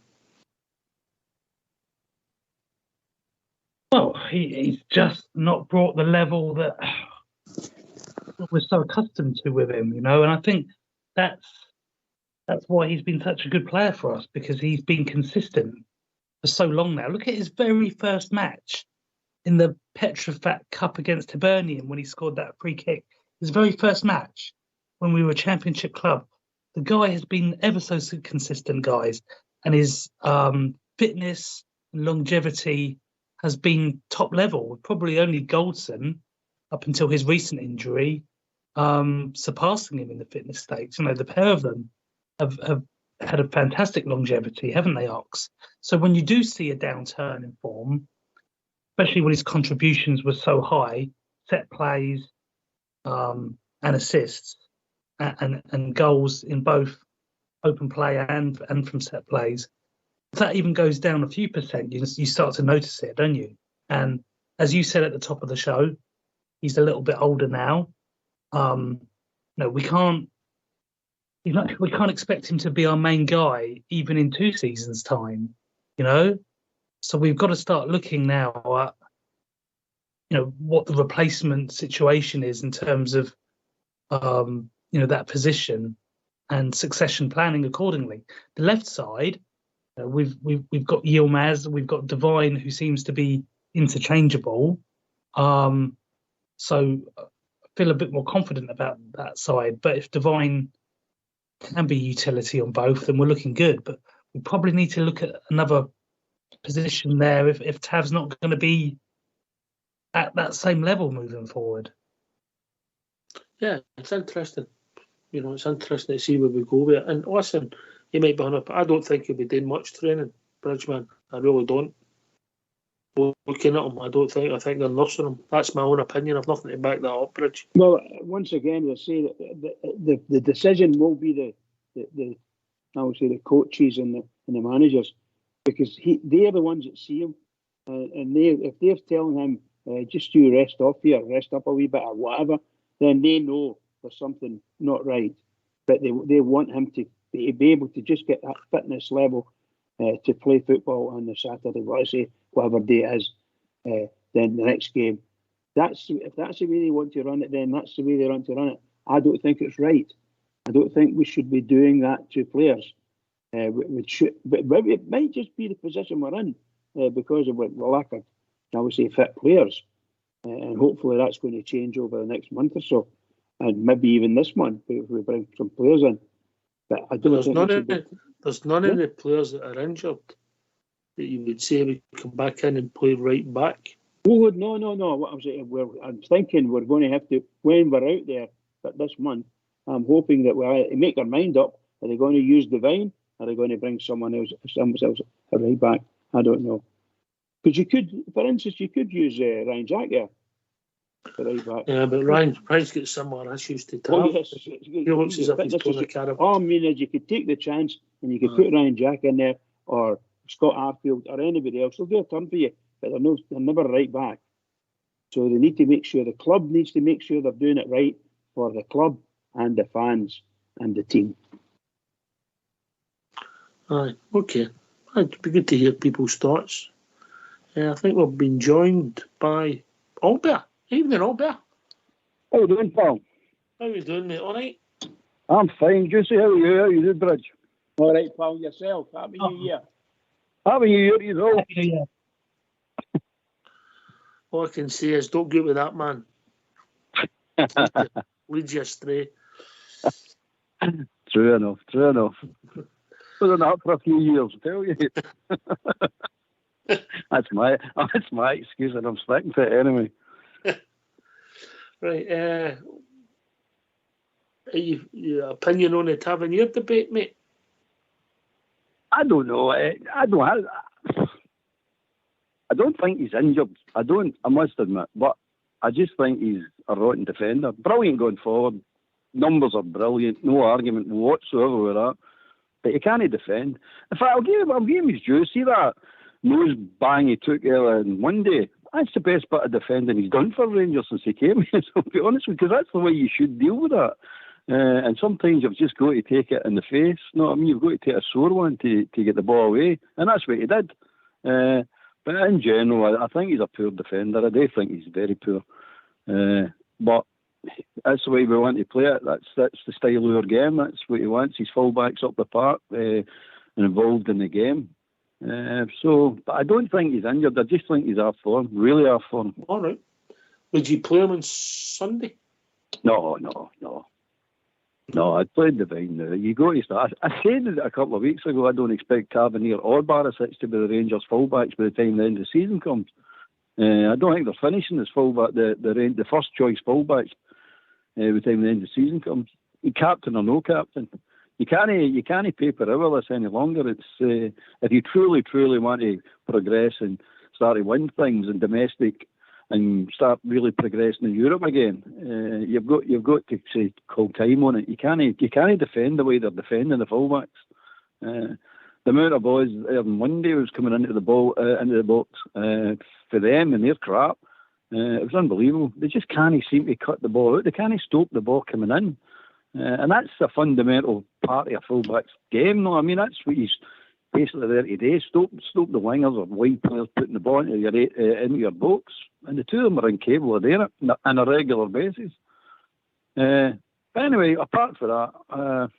Well, he's just not brought the level that we're so accustomed to with him, you know. And I think that's why he's been such a good player for us, because he's been consistent for so long now. Look at his very first match in the Petrofat Cup against Tavernier when he scored that free kick. His very first match when we were a championship club. The guy has been ever so consistent, guys, and his fitness and longevity has been top level. Probably only Goldson, up until his recent injury, surpassing him in the fitness stakes. You know, the pair of them have had a fantastic longevity, haven't they, Ox? So when you do see a downturn in form, especially when his contributions were so high, set plays and assists and goals in both open play and from set plays, if that even goes down a few percent, you start to notice it, don't you? And as you said at the top of the show, he's a little bit older now. No, we can't expect him to be our main guy even in 2 seasons' time, you know. So we've got to start looking now at, you know, what the replacement situation is in terms of, you know, that position and succession planning accordingly. The left side, we've got Yilmaz, we've got Devine, who seems to be interchangeable. So I feel a bit more confident about that side. But if Devine can be utility on both, then we're looking good. But we probably need to look at another position there if Tav's not going to be at that same level moving forward. Yeah, it's interesting. You know, it's interesting to see where we go with it. And listen, he might be on up. I don't think he'll be doing much training, Bridgeman. I really don't. Looking at him, I think they're nursing him. That's my own opinion. I've nothing to back that up, Bridge. Well, once again, I say that the decision will be the coaches and the managers, because they're the ones that see him, and if they're telling him just you rest up a wee bit or whatever, then they know there's something not right. But they want him to be able to just get that fitness level to play football on the Saturday, whatever day it is, then the next game. If that's the way they want to run it, then that's the way they want to run it. I don't think it's right. I don't think we should be doing that to players. But it might just be the position we're in because of the lack of, fit players. And hopefully that's going to change over the next month or so, and maybe even this month if we bring some players in. But I don't think there's none of the players that are injured that you would say we come back in and play right back. Oh, no. What I'm saying, I'm thinking we're going to have to, when we're out there, but this month, I'm hoping that we'll make our mind up. Are they going to use Devine? Are they going to bring someone else a right back? I don't know. Because you could, for instance, use Ryan Jack there. Right back. Yeah, but Ryan's got similar issues to Tav. Oh, yes. He looks as if he's going to carry. All I mean is you could take the chance and you could put Ryan Jack in there, or Scott Arfield, or anybody else. They'll do a turn for you, but they're never right back. So they need to make sure, the club needs to make sure they're doing it right for the club and the fans. and the team. Aye, okay. It'd be good to hear people's thoughts. I think we've been joined by Albert. Evening, Albert. How you doing, pal? How you doing, mate? All right? I'm fine. Juicy, how are you? How you doing, Bridge? All right, pal. Yourself? Happy New Year. Happy New Year to you all. Happy New Year. All I can say is don't go with that man. Leads you astray. True enough. Was on that for a few years, I tell you. That's my excuse, and I'm sticking to it anyway. Right. Your opinion on the Tavernier debate, mate? I don't know. I don't think he's injured. I must admit, but I just think he's a rotten defender. Brilliant going forward. Numbers are brilliant. No argument whatsoever with that. But he can't defend. In fact, I'll give him his due. See that nose bang he took earlier on Monday? That's the best bit of defending he's done for Rangers since he came here. So, to be honest with you, because that's the way you should deal with that. And sometimes you've just got to take it in the face. You know what I mean? You've got to take a sore one to get the ball away. And that's what he did. But in general, I think he's a poor defender. I do think he's very poor. But that's the way we want to play it. That's the style of our game. That's what he wants. His fullbacks up the park and involved in the game. But I don't think he's injured. I just think he's off form. Really off form. All right. Would you play him on Sunday? No. I played Divine now. You go to start. I said it a couple of weeks ago. I don't expect Tavernier or Barisic to be the Rangers fullbacks by the time the end of the season comes. I don't think they're finishing as fullback, the first choice fullbacks by the time the end of the season comes. Captain or no captain, you can't paper over this any longer. It's if you truly want to progress and start to win things in domestic and start really progressing in Europe again, you've got to call time on it. You can't defend the way they're defending the fullbacks. The amount of boys on Monday was coming into the box for them and their crap. It was unbelievable. They just can't seem to cut the ball out. They can't stop the ball coming in. And that's a fundamental part of a fullback's game. No, I mean, that's what he's basically there today. Stop the wingers or wide players putting the ball into your box. And the two of them are incapable of doing it on a regular basis. But anyway, apart from that,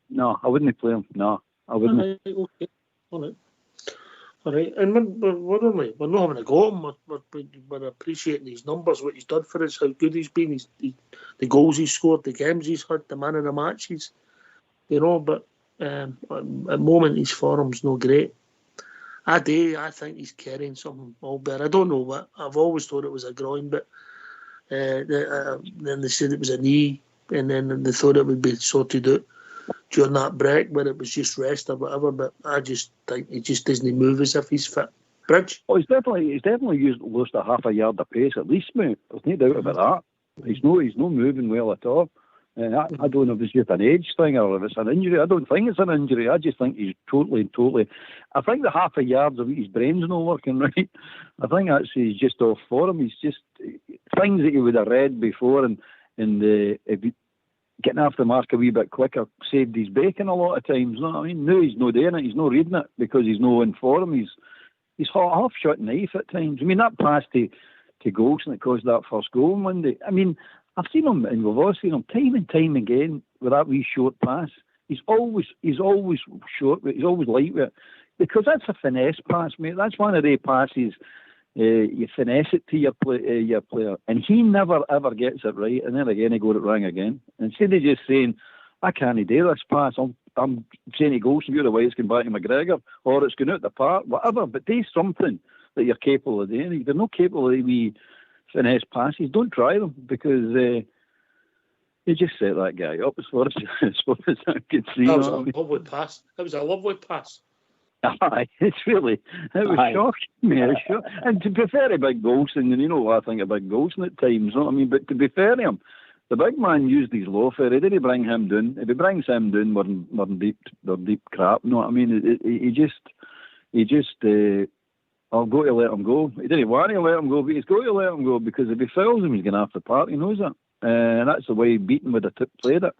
no, I wouldn't play him. No, I wouldn't. Okay. All right. And we're not having a go at him. We're appreciating his numbers, what he's done for us, how good he's been, the goals he's scored, the games he's had, the man of the matches. But at the moment his form's no great. I think he's carrying something, Albert. I don't know what. I've always thought it was a groin, but then they said it was a knee, and then they thought it would be sorted out during that break, where it was just rest or whatever. But I just think he just doesn't move as if he's fit. Bridge? Oh, he's definitely lost a half a yard of pace at least, mate. There's no doubt about that. He's not moving well at all. I don't know if it's just an age thing or if it's an injury. I don't think it's an injury. I just think he's totally. I think the half a yard's of his brain's not working right. I think he's just off for him. He's just things that he would have read before and if he, getting after the mark a wee bit quicker saved his bacon a lot of times. You know what I mean? No, he's not doing it. He's not reading it because he's not in form. He's half shot knife at times. I mean, that pass to Golson that caused that first goal on Monday. I mean, I've seen him, and we've all seen him time and time again with that wee short pass. He's always short, but he's always lightweight because that's a finesse pass, mate. That's one of the passes you finesse it to your player, and he never ever gets it right. And then again, he got it wrong again. Instead of just saying, "I can't do this pass," I'm saying to Golson, "You're the way it's going back to McGregor, or it's going out the park, whatever." But do something that you're capable of doing. If you're not capable of wee finesse passes, don't try them because you just set that guy up as far as I could see. That was a lovely pass. That was a lovely pass. Aye, it was shocking me. And to be fair to Big Golson, and you know what I think of Big Golson at times, you know what I mean? But to be fair to him, the big man used his loafer. He didn't bring him down. If he brings him down, we're in deep crap. You know what I mean? He just I'll go to let him go. He didn't want to let him go, but he's got to let him go because if he fouls him, he's going to have to part. He knows that. And that's the way Beaton would have played it.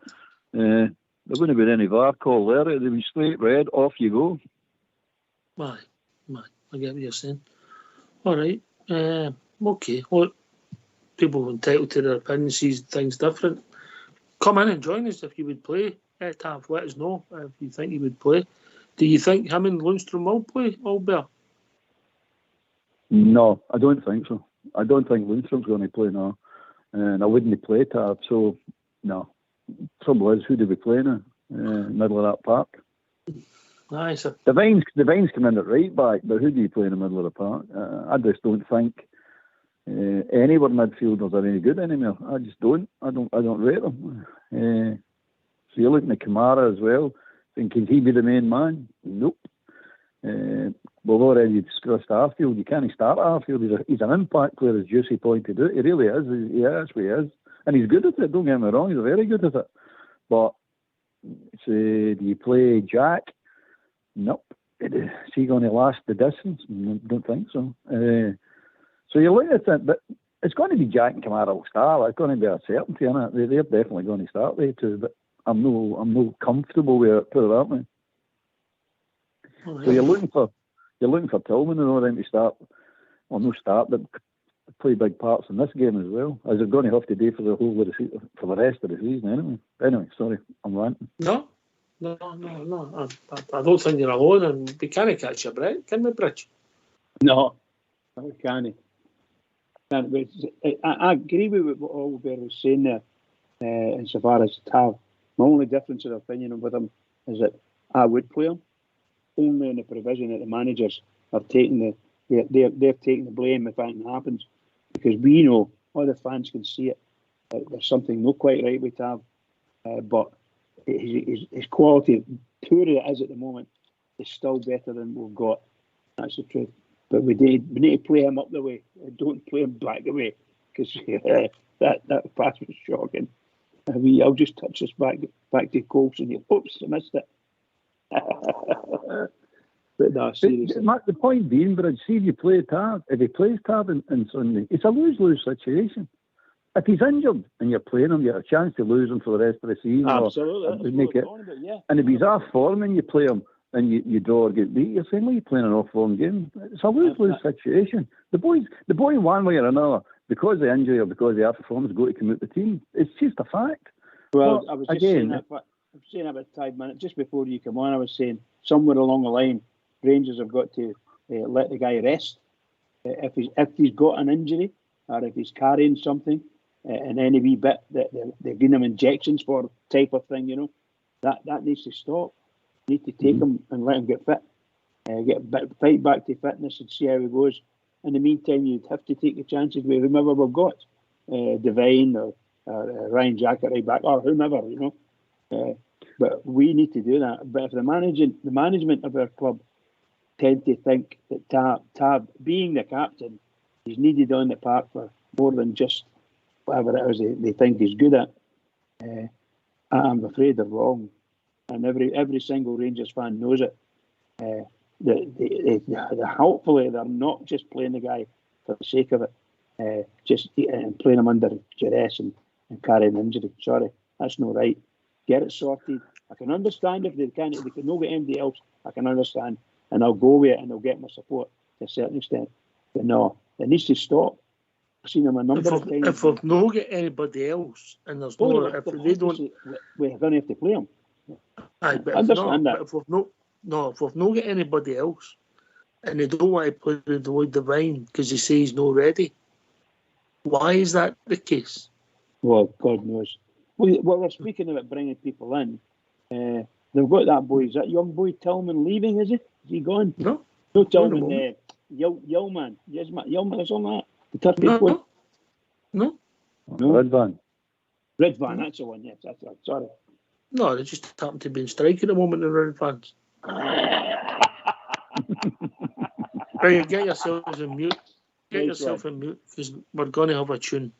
There wouldn't have been any VAR call there. They'd been straight red, off you go. Aye. I get what you're saying. All right. Okay. Well, people are entitled to their opinions, see things different. Come in and join us if you would play. Tav, let us know if you think he would play. Do you think him and Lundstrom will play, Albert? No, I don't think so. I don't think Lundstrom's going to play now. And I wouldn't play Tav, so no. Trouble is, who do we play now? Middle of that park. Aye, sir. Devine's come in at right back, but who do you play in the middle of the park? I just don't think any of our midfielders are any good anymore. I just don't. I don't rate them. So you're looking at Kamara as well. Can he be the main man? Nope. We've already discussed Arfield. You can't start Arfield. He's an impact player, as Juicy pointed out. He really is. He actually is. And he's good at it, don't get me wrong. He's very good at it. But do you play Jack? Nope. Is he going to last the distance? Don't think so. So you're looking at it, but it's going to be Jack and Kamara will start. It's going to be a certainty, isn't it? They're definitely going to start there too. But I'm no comfortable with it, put it that way. Oh, yeah. So you're looking for Tillman and all them to start. Well, no start, but play big parts in this game as well, as they're going to have to do for the whole of for the rest of the season anyway. Sorry, I'm ranting. No. I don't think you're alone, and we can't catch your breath, can we, Bridge? No, we can't. I agree with what Albert was saying there, insofar as Tav. My only difference of opinion with him is that I would play him, only in the provision that the managers are taking they're taking the blame if anything happens, because we know, all the fans can see it, there's something not quite right with Tav, but his quality, poor it is at the moment, is still better than we've got. That's the truth. But we need to play him up the way. Don't play him back the way, because that pass was shocking. I'll just touch this back to Coulson. Oops, I missed it. But no, seriously. The point being, but see, if you play Tav, if he plays Tav in Sunday, it's a lose-lose situation. If he's injured and you're playing him, you have a chance to lose him for the rest of the season. Absolutely. And if he's off form and you play him and you draw or get beat, you're saying, well, you're playing an off-form game. It's a lose-lose situation. The boy, one way or another, because of the injury or because of the off-form, is going to come out the team. It's just a fact. Well, I was just saying that. I was saying about 5 minutes just before you come on. I was saying somewhere along the line, Rangers have got to let the guy rest. If he's got an injury or if he's carrying something, and any wee bit that they're giving him injections for type of thing, that needs to stop. You need to take him and let him get fit, fight back to fitness and see how he goes. In the meantime, you'd have to take the chances with whomever we've got, Devine or Ryan Jack at right back or whomever, But we need to do that. But if the management of our club tend to think that Tab being the captain, he's needed on the park for more than just whatever it is they think he's good at, I'm afraid they're wrong. And every single Rangers fan knows it. Hopefully they're not just playing the guy for the sake of it, just playing him under duress and carrying injury. Sorry, that's not right. Get it sorted. I can understand if they can not get anybody else. I can understand, and I'll go with it, and I'll get my support to a certain extent. But no, it needs to stop. I've seen them a number of times. If we've not get anybody else, and there's no, if they don't, we're going to have to play them. Aye, but if we've not get anybody else, and they don't want to play the Lloyd Devine because they say he's not ready, why is that the case? Well, God knows. We're speaking about bringing people in. They've got that boy. Is that young boy Tillman leaving? Is he? Is he gone? No Tillman. Yeoman. Yes, Yeoman or something like that. The Turkish boy. No. Redvan. That's the one. Yes, that's right. Sorry. No, they just happen to be in strike at the moment in Red fans. Right, get yourselves in mute. Get yourself in mute because we're going to have a tune.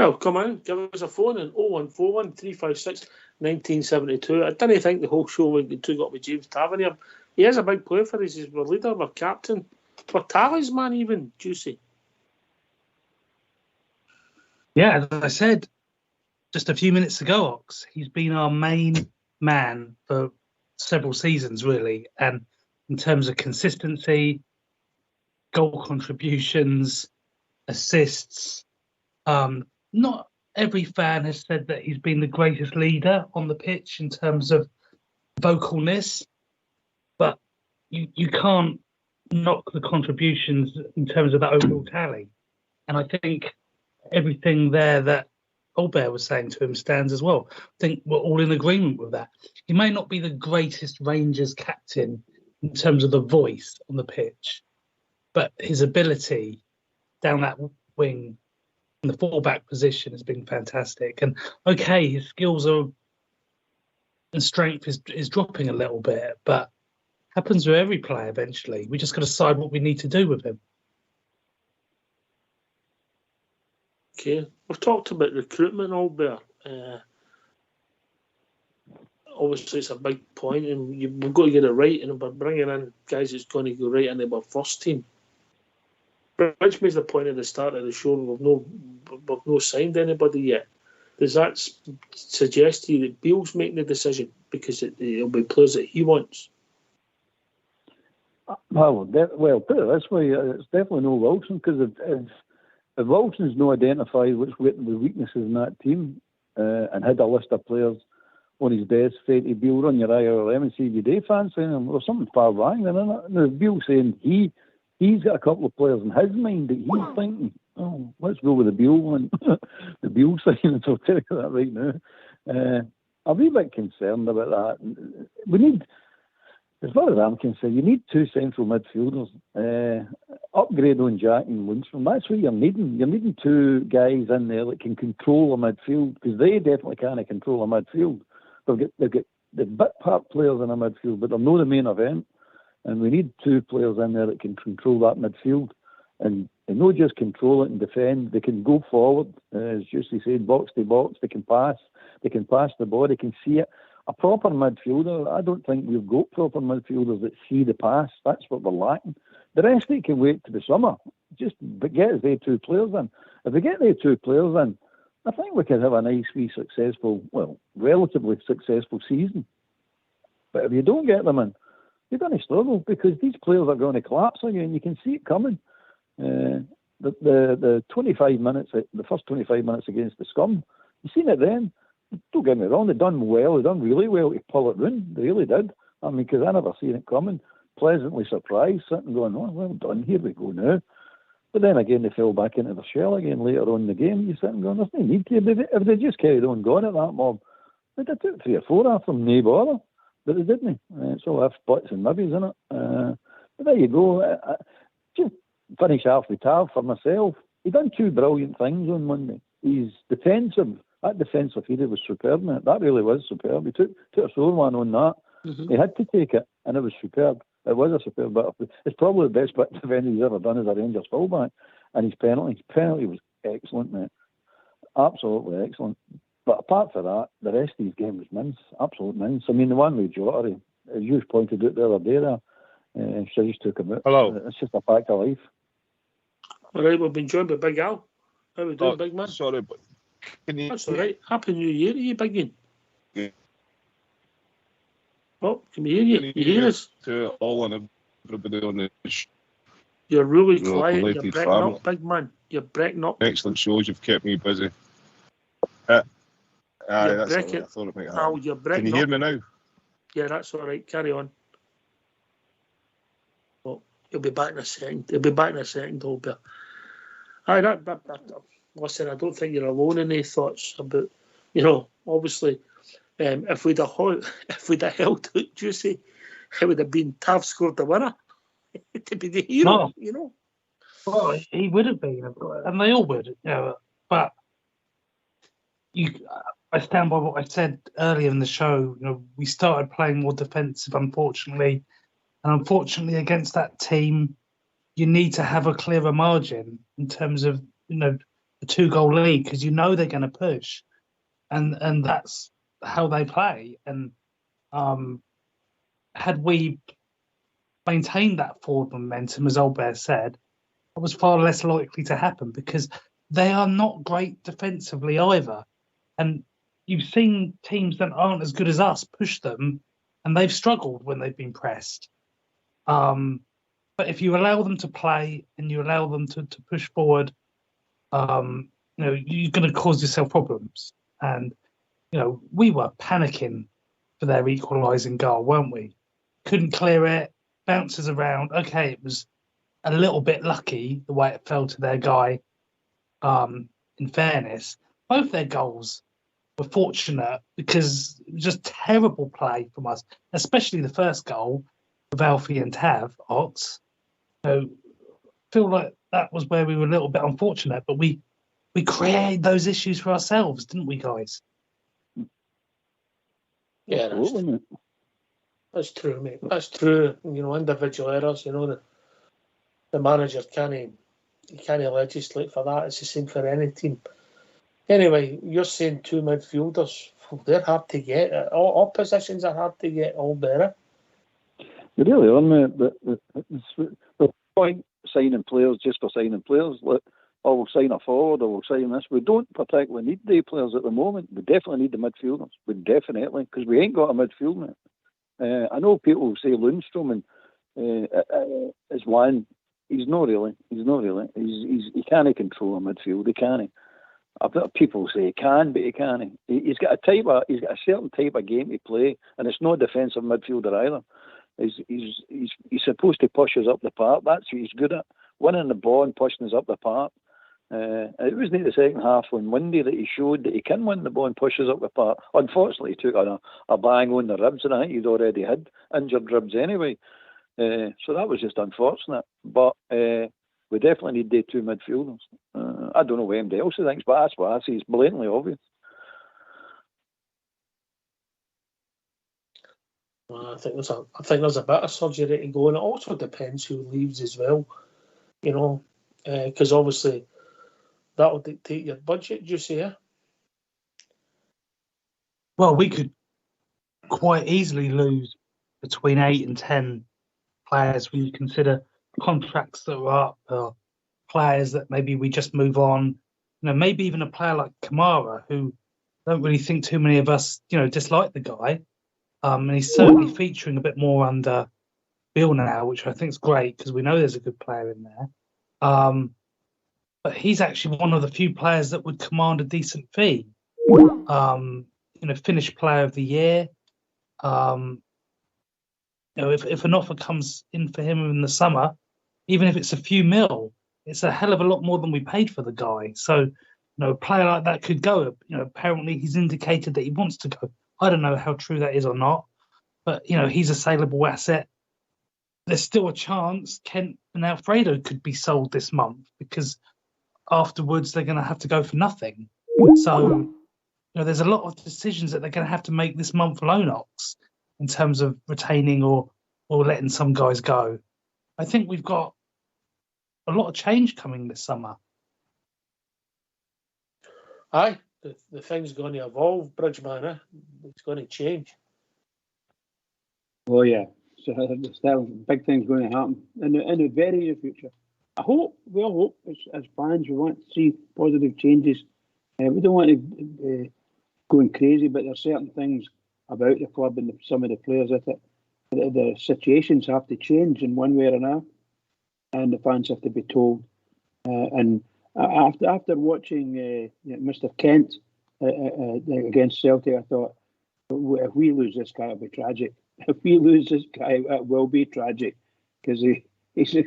Well, come on, give us a phone on 0141 356 1972. I didn't think the whole show would took up with James Tavernier. He is a big player for us. He's our leader, our captain, our talisman even, Juicy. Yeah, as I said just a few minutes ago, Ox, he's been our main man for several seasons, really. And in terms of consistency, goal contributions, assists, not every fan has said that he's been the greatest leader on the pitch in terms of vocalness, but you can't knock the contributions in terms of that overall tally. And I think everything there that Albert was saying to him stands as well. I think we're all in agreement with that. He may not be the greatest Rangers captain in terms of the voice on the pitch, but his ability down that wing in the fullback position has been fantastic. And okay, his skills and strength is dropping a little bit, but happens with every player eventually. We just got to decide what we need to do with him. Okay, we've talked about recruitment, Albert. Obviously, it's a big point, and we've got to get it right. And we're bringing in guys that's going to go right into our first team. Which makes the point at the start of the show, we've no signed anybody yet. Does that suggest to you that Beale's making the decision because it'll be players that he wants? Well, put it this way, it's definitely no Wilson, because if Wilson's not identified which were the weaknesses in that team and had a list of players on his desk, say to Beale, run your eye or MCVD fans saying there's something far wrong then, isn't it? Now, Beale saying he's got a couple of players in his mind that he's thinking, oh, let's go with the Beale one. The Beale signing, so I'll tell you that right now. I'll be a bit concerned about that. We need, as far as I'm concerned, you need two central midfielders. Upgrade on Jack and Lundstrom. That's what you're needing. You're needing two guys in there that can control a midfield, because they definitely can't control a midfield. They've got the bit part players in a midfield, but they're not the main event. And we need two players in there that can control that midfield. And not just control it and defend. They can go forward, as Justy said, box to box. They can pass the ball. They can see it. A proper midfielder, I don't think we've got proper midfielders that see the pass. That's what we're lacking. The rest of it can wait to the summer. Just get us their two players in. If we get their two players in, I think we could have a nice, wee, successful, well, relatively successful season. But if you don't get them in, you're going to struggle, because these players are going to collapse again. You can see it coming. The 25 minutes, the first 25 minutes against the Scum, you've seen it then. Don't get me wrong, they've done well. They've done really well to pull it round. They really did. I mean, because I never seen it coming. Pleasantly surprised, sitting going, oh, well done, here we go now. But then again, they fell back into their shell again later on in the game. You're sitting going, there's no need to. If they just carried on going at that mob, they'd have took 3 or 4 off them, no bother. But they didn't. It's all ifs, buts and maybes, isn't it? But there you go. Just finish off with Tav for myself. He done 2 brilliant things on Monday. He's defensive. That defensive header was superb, mate. That really was superb. He took a sore one on that. Mm-hmm. He had to take it, and it was superb. It was a superb bit. It's probably the best bit of defending he's ever done as a Rangers fullback. And his penalty was excellent, mate. Absolutely excellent. But apart from that, the rest of his game was mince, absolute mince. I mean, the one with Jota, as you pointed out the other day there, she just took him out. Hello. It's just a fact of life. All right, we've been joined by Big Al. How we doing, big man? Sorry, but can you... That's all right. Happy New Year to you, big one. Yeah. Oh, can we hear you? You hear us? To all and everybody on the show. You're really quiet. You're breaking up, big man. You're breaking up. Excellent shows. You've kept me busy. That's breaking, I thought it might happen. You're breaking Can you hear me now? Yeah, that's all right. Carry on. Well, he'll be back in a second. Albert. Aye, listen, I don't think you're alone in any thoughts about, obviously, if we'd have held out Juicy, it would have been Tav scored the winner to be the hero, Well, he would have been, and they all would, but I stand by what I said earlier in the show. We started playing more defensive, unfortunately, and unfortunately against that team, you need to have a clearer margin in terms of a 2-goal lead because you know they're going to push, and that's how they play. And had we maintained that forward momentum, as Albert said, it was far less likely to happen because they are not great defensively either. And you've seen teams that aren't as good as us push them, and they've struggled when they've been pressed. But if you allow them to play and you allow them to push forward, you're going to cause yourself problems. And, we were panicking for their equalising goal, weren't we? Couldn't clear it, bounces around. Okay, it was a little bit lucky the way it fell to their guy. In fairness, both their goals were fortunate because it was just terrible play from us, especially the first goal of Alfie and Tav Ox. Feel like that was where we were a little bit unfortunate, but we created those issues for ourselves, didn't we, guys? Yeah, that's true, mate. That's true. Individual errors. The manager can't legislate for that. It's the same for any team. Anyway, you're saying 2 midfielders. They're hard to get. All positions are hard to get. All better. They really are, mate. The point signing players just for signing players. Like, we'll sign a forward, or we'll sign this. We don't particularly need the players at the moment. We definitely need the midfielders. Because we ain't got a midfield, mate. I know people say Lundstrom is one. He's not really. He can't control a midfield. He can't. I've got people say he can, but he can't. He's got a certain type of game to play, and it's not defensive midfielder either. He's supposed to push us up the park. That's what he's good at, winning the ball and pushing us up the park. It wasn't in the second half on Monday that he showed that he can win the ball and push us up the park. Unfortunately, he took a bang on the ribs, and I think he'd already had injured ribs anyway. So that was just unfortunate. But we definitely need the 2 midfielders. I don't know what anybody else thinks, but that's what I see. It's blatantly obvious. I think there's a bit of surgery to go, and it also depends who leaves as well. Because obviously that will dictate your budget. Do you see it? Well, we could quite easily lose between 8 and 10 players when you consider contracts that are up, or players that maybe we just move on. Maybe even a player like Kamara, who don't really think too many of us, dislike the guy. And he's certainly featuring a bit more under Bill now, which I think is great because we know there's a good player in there. But he's actually one of the few players that would command a decent fee. Finnish Player of the Year. If an offer comes in for him in the summer, even if it's a few mil, it's a hell of a lot more than we paid for the guy. So, a player like that could go. Apparently he's indicated that he wants to go. I don't know how true that is or not, but he's a saleable asset. There's still a chance Kent and Alfredo could be sold this month because afterwards they're going to have to go for nothing. So, there's a lot of decisions that they're going to have to make this month alone, Ox, in terms of retaining or letting some guys go. I think we've got a lot of change coming this summer. Aye, the thing's going to evolve, Bridgeman. It's going to change. Oh yeah, so there's big things going to happen in the very near future. We all hope as fans, we want to see positive changes. We don't want to going crazy, but there's certain things about the club and some of the players that the situations have to change in one way or another, and the fans have to be told. And after watching Mr. Kent against Celtic, I thought, if we lose this guy, it'll be tragic. If we lose this guy, it will be tragic, because he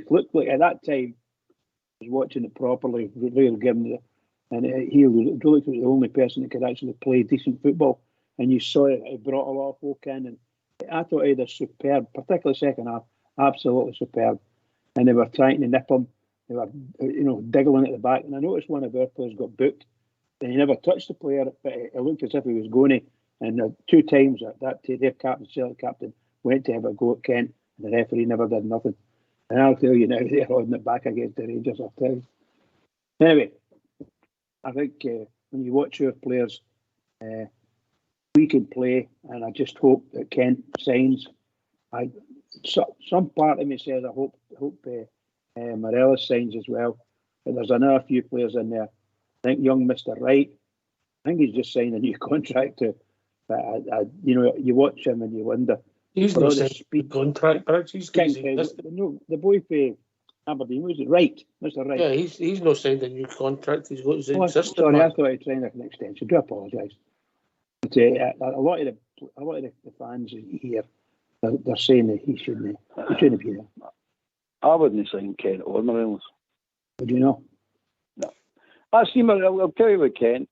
looked like at that time, I was watching it properly, really giving it, and he looked like the only person that could actually play decent football. And you saw it; he brought a lot of folk in, and I thought he was superb, particularly second half, absolutely superb. And they were trying to nip him. They were, diggling at the back. And I noticed one of our players got booked, and he never touched the player, but it looked as if he was going to. And 2 times that their captain, Celtic captain, went to have a go at Kent, and the referee never did nothing. And I'll tell you now, they're holding it back against the Rangers, I'll tell you. Anyway, I think when you watch our players, we can play, and I just hope that Kent signs. Some part of me says I hope Morelos signs as well. But there's another few players in there. I think young Mr. Wright, I think he's just signed a new contract too. But you watch him and you wonder. He's not signed a contract, but he's no, the boy for Aberdeen, was it Wright, Mr. Wright? Yeah, he's not signed a new contract. He's got his existing. Sorry, I thought he signed an extension. Do apologise. But a lot of the fans here, they're saying that he shouldn't be there. I wouldn't sign Kent or Morelos. Would you know? No. I see. I'll tell you about Kent.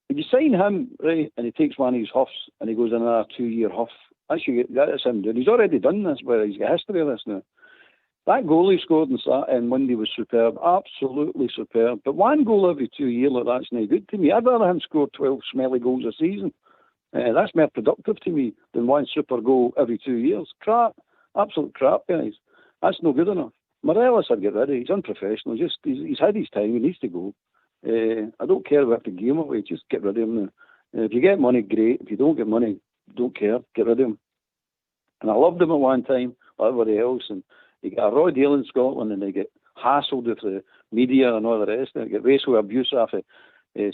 If you sign him, right, and he takes one of his huffs and he goes in another 2-year huff, that's him doing. He's already done this, where he's got history of this now. That goal he scored on Monday was superb, absolutely superb. But one goal every 2 years, like that's no good to me. I'd rather him score 12 smelly goals a season. That's more productive to me than one super goal every 2 years. Crap, absolute crap, guys. That's no good enough. Morelos I'd get rid of. He's unprofessional. He's had his time. He needs to go. I don't care if we have to give him away. Just get rid of him now. If you get money, great. If you don't get money, don't care. Get rid of him. And I loved him at one time, like everybody else. And he got a raw deal in Scotland, and they get hassled with the media and all the rest. And get racial abuse off of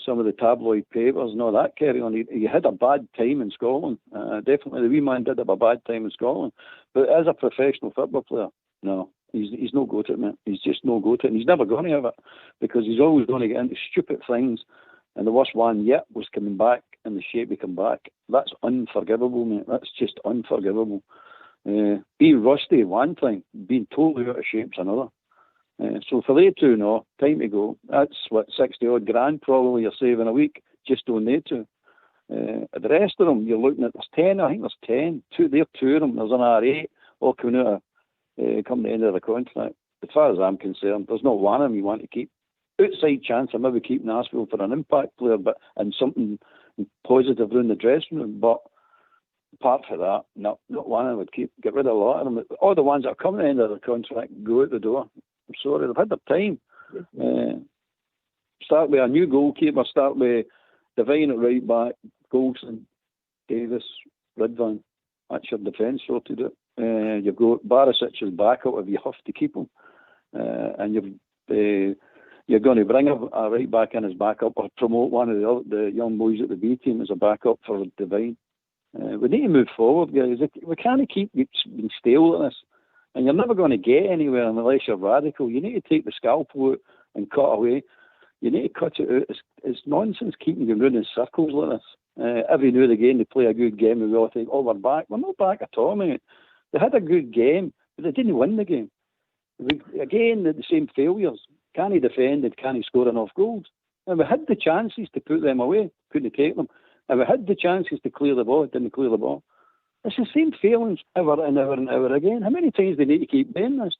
some of the tabloid papers and all that carry on. He had a bad time in Scotland. Definitely, the wee man did have a bad time in Scotland. But as a professional football player, no. He's no good at it, man. He's just no good at it. And he's never going to have it because he's always going to get into stupid things. And the worst one yet was coming back in the shape he came back. That's unforgivable, mate. That's just unforgivable. Being rusty one thing, being totally out of shape's another. So for they two, no, time to go. That's what, 60 odd grand probably you're saving a week just on they two. The rest of them, you're looking at, there's 10, I think there's 10. They're two of them, there's another 8 all coming out of come the end of the contract. As far as I'm concerned, there's not one of them you want to keep. Outside chance of maybe keeping Nashville for an impact player, but and something positive around the dressing room. But apart from that, no, not one I would keep. Get rid of a lot of them. All the ones that are coming to the end of the contract go out the door. I'm sorry, they've had their time. Start with a new goalkeeper. Start with Devine at right back, Golson, Davis, Ridvan. That's your defence sorted out. You've got Barisic's backup if you have to keep him, and you're going to bring a right back in as backup or promote one of the young boys at the B team as a backup for Devine. We need to move forward, guys. We can't keep being stale at this, and you're never going to get anywhere unless you're radical. You need to take the scalpel out and cut away. You need to cut it out. It's nonsense keeping you running in circles like this. Every now and again they play a good game and we all think, oh, we're back. We're not back at all, mate. They had a good game, but they didn't win the game. Again, the same failures. Can he defend and can he score enough goals? And we had the chances to put them away, couldn't take them. And we had the chances to clear the ball, didn't clear the ball. It's the same failings ever and ever and ever again. How many times do they need to keep doing this?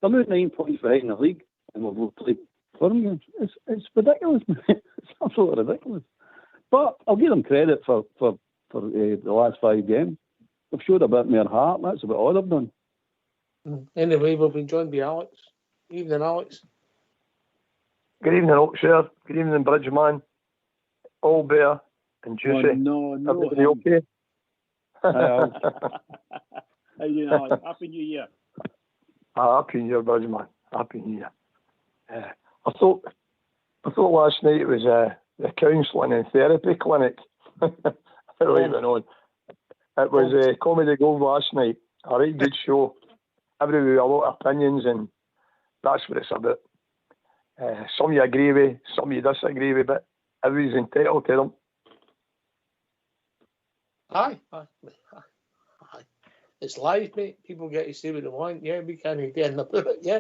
They're now 9 points behind the league, and we'll play foreign games. It's ridiculous, man. It's absolutely ridiculous. But I'll give them credit for the last 5 games. They've showed a bit more heart. That's about all they've done. Anyway, we've been joined by Alex. Evening, Alex. Good evening, Oakshire. Good evening, Bridgeman. All bear and juicy. No. Everybody okay? How you doing, Alex? Happy New Year. Happy New Year, Bridgeman. Happy New Year. I thought last night it was the counselling and therapy clinic. How it went on. It was Comedy Gold last night. A right good show. Everybody with a lot of opinions, and that's what it's about. Some you agree with, some you disagree with, but everybody's entitled to them. Aye. It's live, mate. People get to say what they want. Yeah, we can't do anything about it, yeah.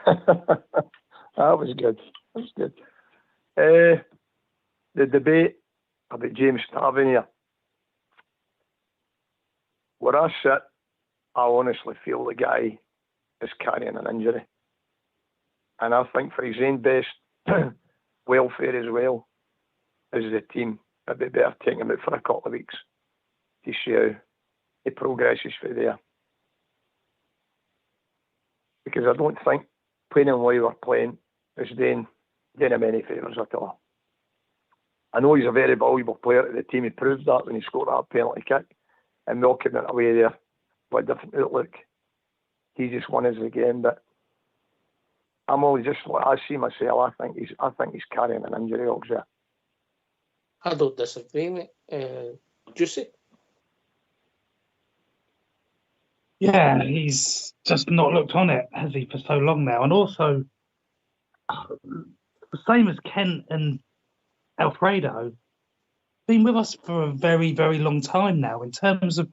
That was good. The debate about James Tavernier. Where I sit, I honestly feel the guy is carrying an injury. And I think for his own best welfare as well as the team, it'd be better taking him out for a couple of weeks to see how he progresses from there. Because I don't think playing him while we're playing is doing doing him any favours at all. I know he's a very valuable player to the team. He proved that when he scored that penalty kick and knocking it away there with a different outlook. He just won us the game, but I'm only just what I see myself. I think he's carrying an injury, Oxford. I don't disagree, mate. Juicy. Yeah, he's just not looked on it, has he, for so long now? And also, the same as Kent and Alfredo, been with us for a very, very long time now in terms of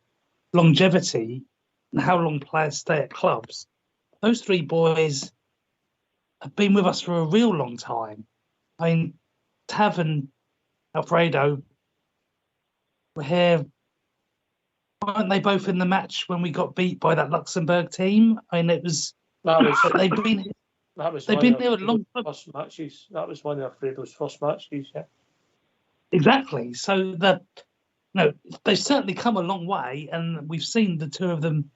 longevity and how long players stay at clubs. Those three boys have been with us for a real long time. I mean, Tav and Alfredo were here. Weren't they both in the match when we got beat by that Luxembourg team? I mean, they've been there a long time. First matches. That was one of Alfredo's first matches. Yeah. Exactly. So they've certainly come a long way, and we've seen the two of them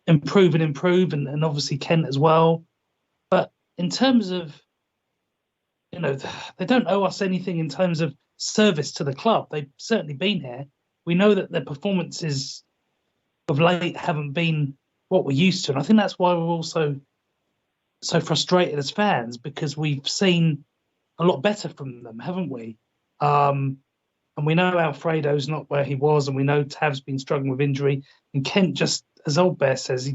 improve, and obviously Kent as well. But in terms of, they don't owe us anything in terms of service to the club. They've certainly been here. We know that their performances of late haven't been what we're used to, and I think that's why we're also so frustrated as fans, because we've seen a lot better from them, haven't we? And we know Alfredo's not where he was, and we know Tav's been struggling with injury, and Kent, just as Old Bear says,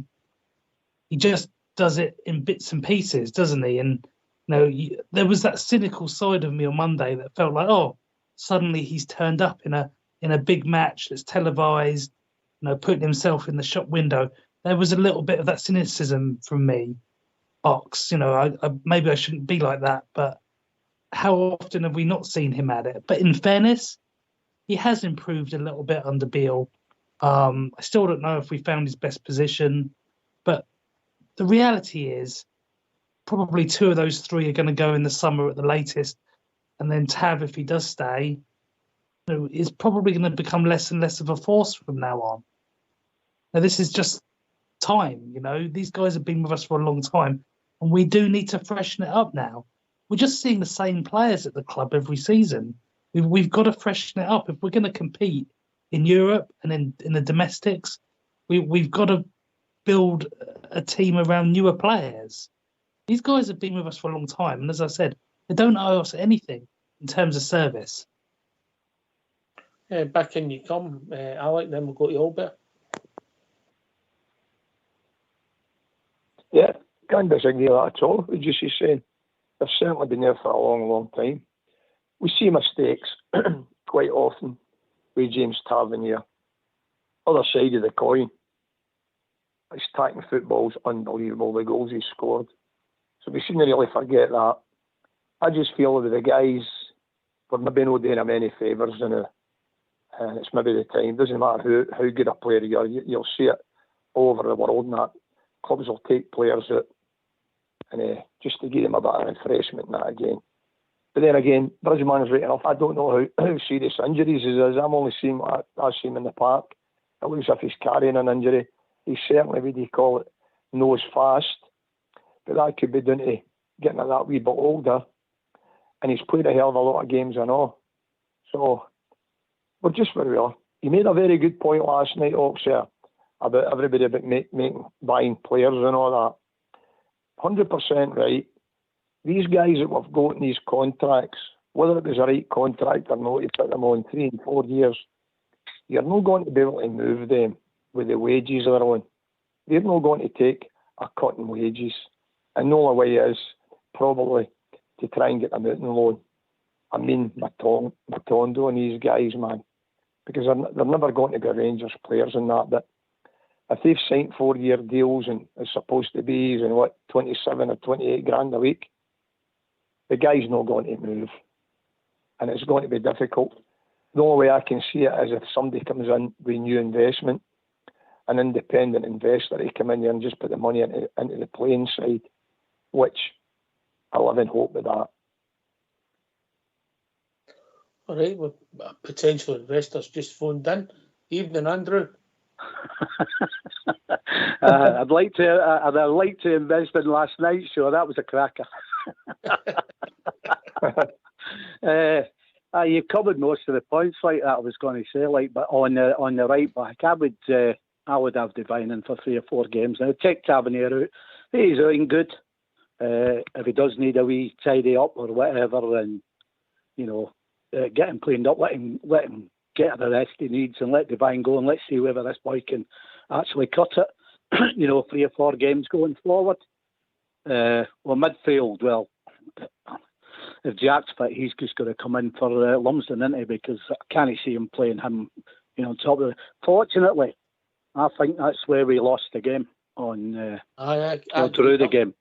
he just does it in bits and pieces, doesn't he? And there was that cynical side of me on Monday that felt like, oh, suddenly he's turned up in a big match that's televised, putting himself in the shop window. There was a little bit of that cynicism from me, Ox. Maybe I shouldn't be like that, but how often have we not seen him at it? But in fairness, he has improved a little bit under Beale. I still don't know if we found his best position, but the reality is probably two of those three are going to go in the summer at the latest, and then Tav, if he does stay, is probably going to become less and less of a force from now on. Now, this is just time, These guys have been with us for a long time, and we do need to freshen it up now. We're just seeing the same players at the club every season. We've got to freshen it up. If we're going to compete in Europe and in the domestics, we've got to build a team around newer players. These guys have been with us for a long time, and as I said, they don't owe us anything in terms of service. Back in you come, Alec, then we'll go to Albert. Yeah, can't disagree with that at all. Just you saying, they've certainly been there for a long, long time. We see mistakes quite often with James Tavernier. Other side of the coin, his attacking football's unbelievable, the goals he scored. So we shouldn't really forget that. I just feel that the guys, we're maybe not doing him any favours, and it's maybe the time. Doesn't matter how good a player you are, you'll see it all over the world, and that clubs will take players out and just to give them a bit of refreshment and that again. But then again, Bridgman's right enough. I don't know how serious injuries he is. I'm only seeing what I see him in the park. It looks as if he's carrying an injury. He's certainly, what do you call it, nose fast. But that could be down to getting a that wee bit older. And he's played a hell of a lot of games and all. So we're just where we are. He made a very good point last night, Oxford, about everybody buying players and all that. 100% right. These guys that we've got in these contracts, whether it was a right contract or not, you put them on 3 and 4 years, you're not going to be able to move them with the wages they're on. They're not going to take a cut in wages. And the only way is probably to try and get them out on loan. I mean, Matondo and these guys, man, because they're never going to be Rangers players and that. But if they've signed 4-year deals and it's supposed to be, and 27 or 28 grand a week, the guy's not going to move. And it's going to be difficult. The only way I can see it is if somebody comes in with new investment, an independent investor, he come in there and just put the money into the playing side, which I live in hope with that. All right, well, potential investors just phoned in. Evening, Andrew. I'd like to invest in last night, so that was a cracker. You covered most of the points like that I was going to say, like, but on the right back, I would have Devine in for 3 or 4 games. Now take Tavernier out. He's doing good. If he does need a wee tidy up or whatever, and get him cleaned up, let him get the rest he needs, and let Devine go, and let's see whether this boy can actually cut it. 3 or 4 games going forward. Midfield, well, if Jack's fit, he's just going to come in for Lumsden, isn't he? Because I can't see him playing him, on top of it. Fortunately, I think that's where we lost the game on through the game.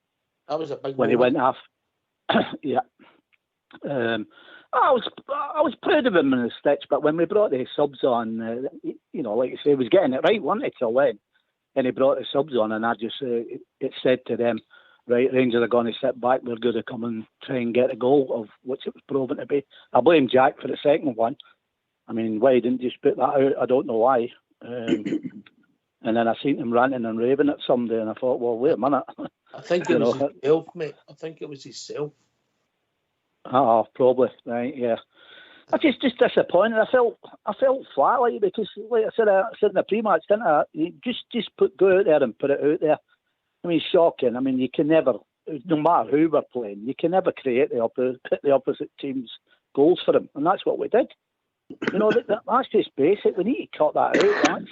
That was a big when moment. He went off. Yeah. I was proud of him in the stitch, but when we brought the subs on, like you say, he was getting it right, wasn't it, till then? And he brought the subs on, and I just it said to them, right, Rangers are going to sit back, they're going to come and try and get a goal, of which it was proven to be. I blame Jack for the second one. I mean, why he didn't just put that out, I don't know why. And then I seen him ranting and raving at somebody, and I thought, well, wait a minute. I think it was himself, mate. I think it was himself. Oh, probably, right, yeah. I just disappointed. I felt flat, like, because, like I said in the pre-match, didn't I? You just go out there and put it out there. I mean, shocking. I mean, you can never, no matter who we're playing, you can never create put the opposite team's goals for them, and that's what we did. That's just basic. We need to cut that out.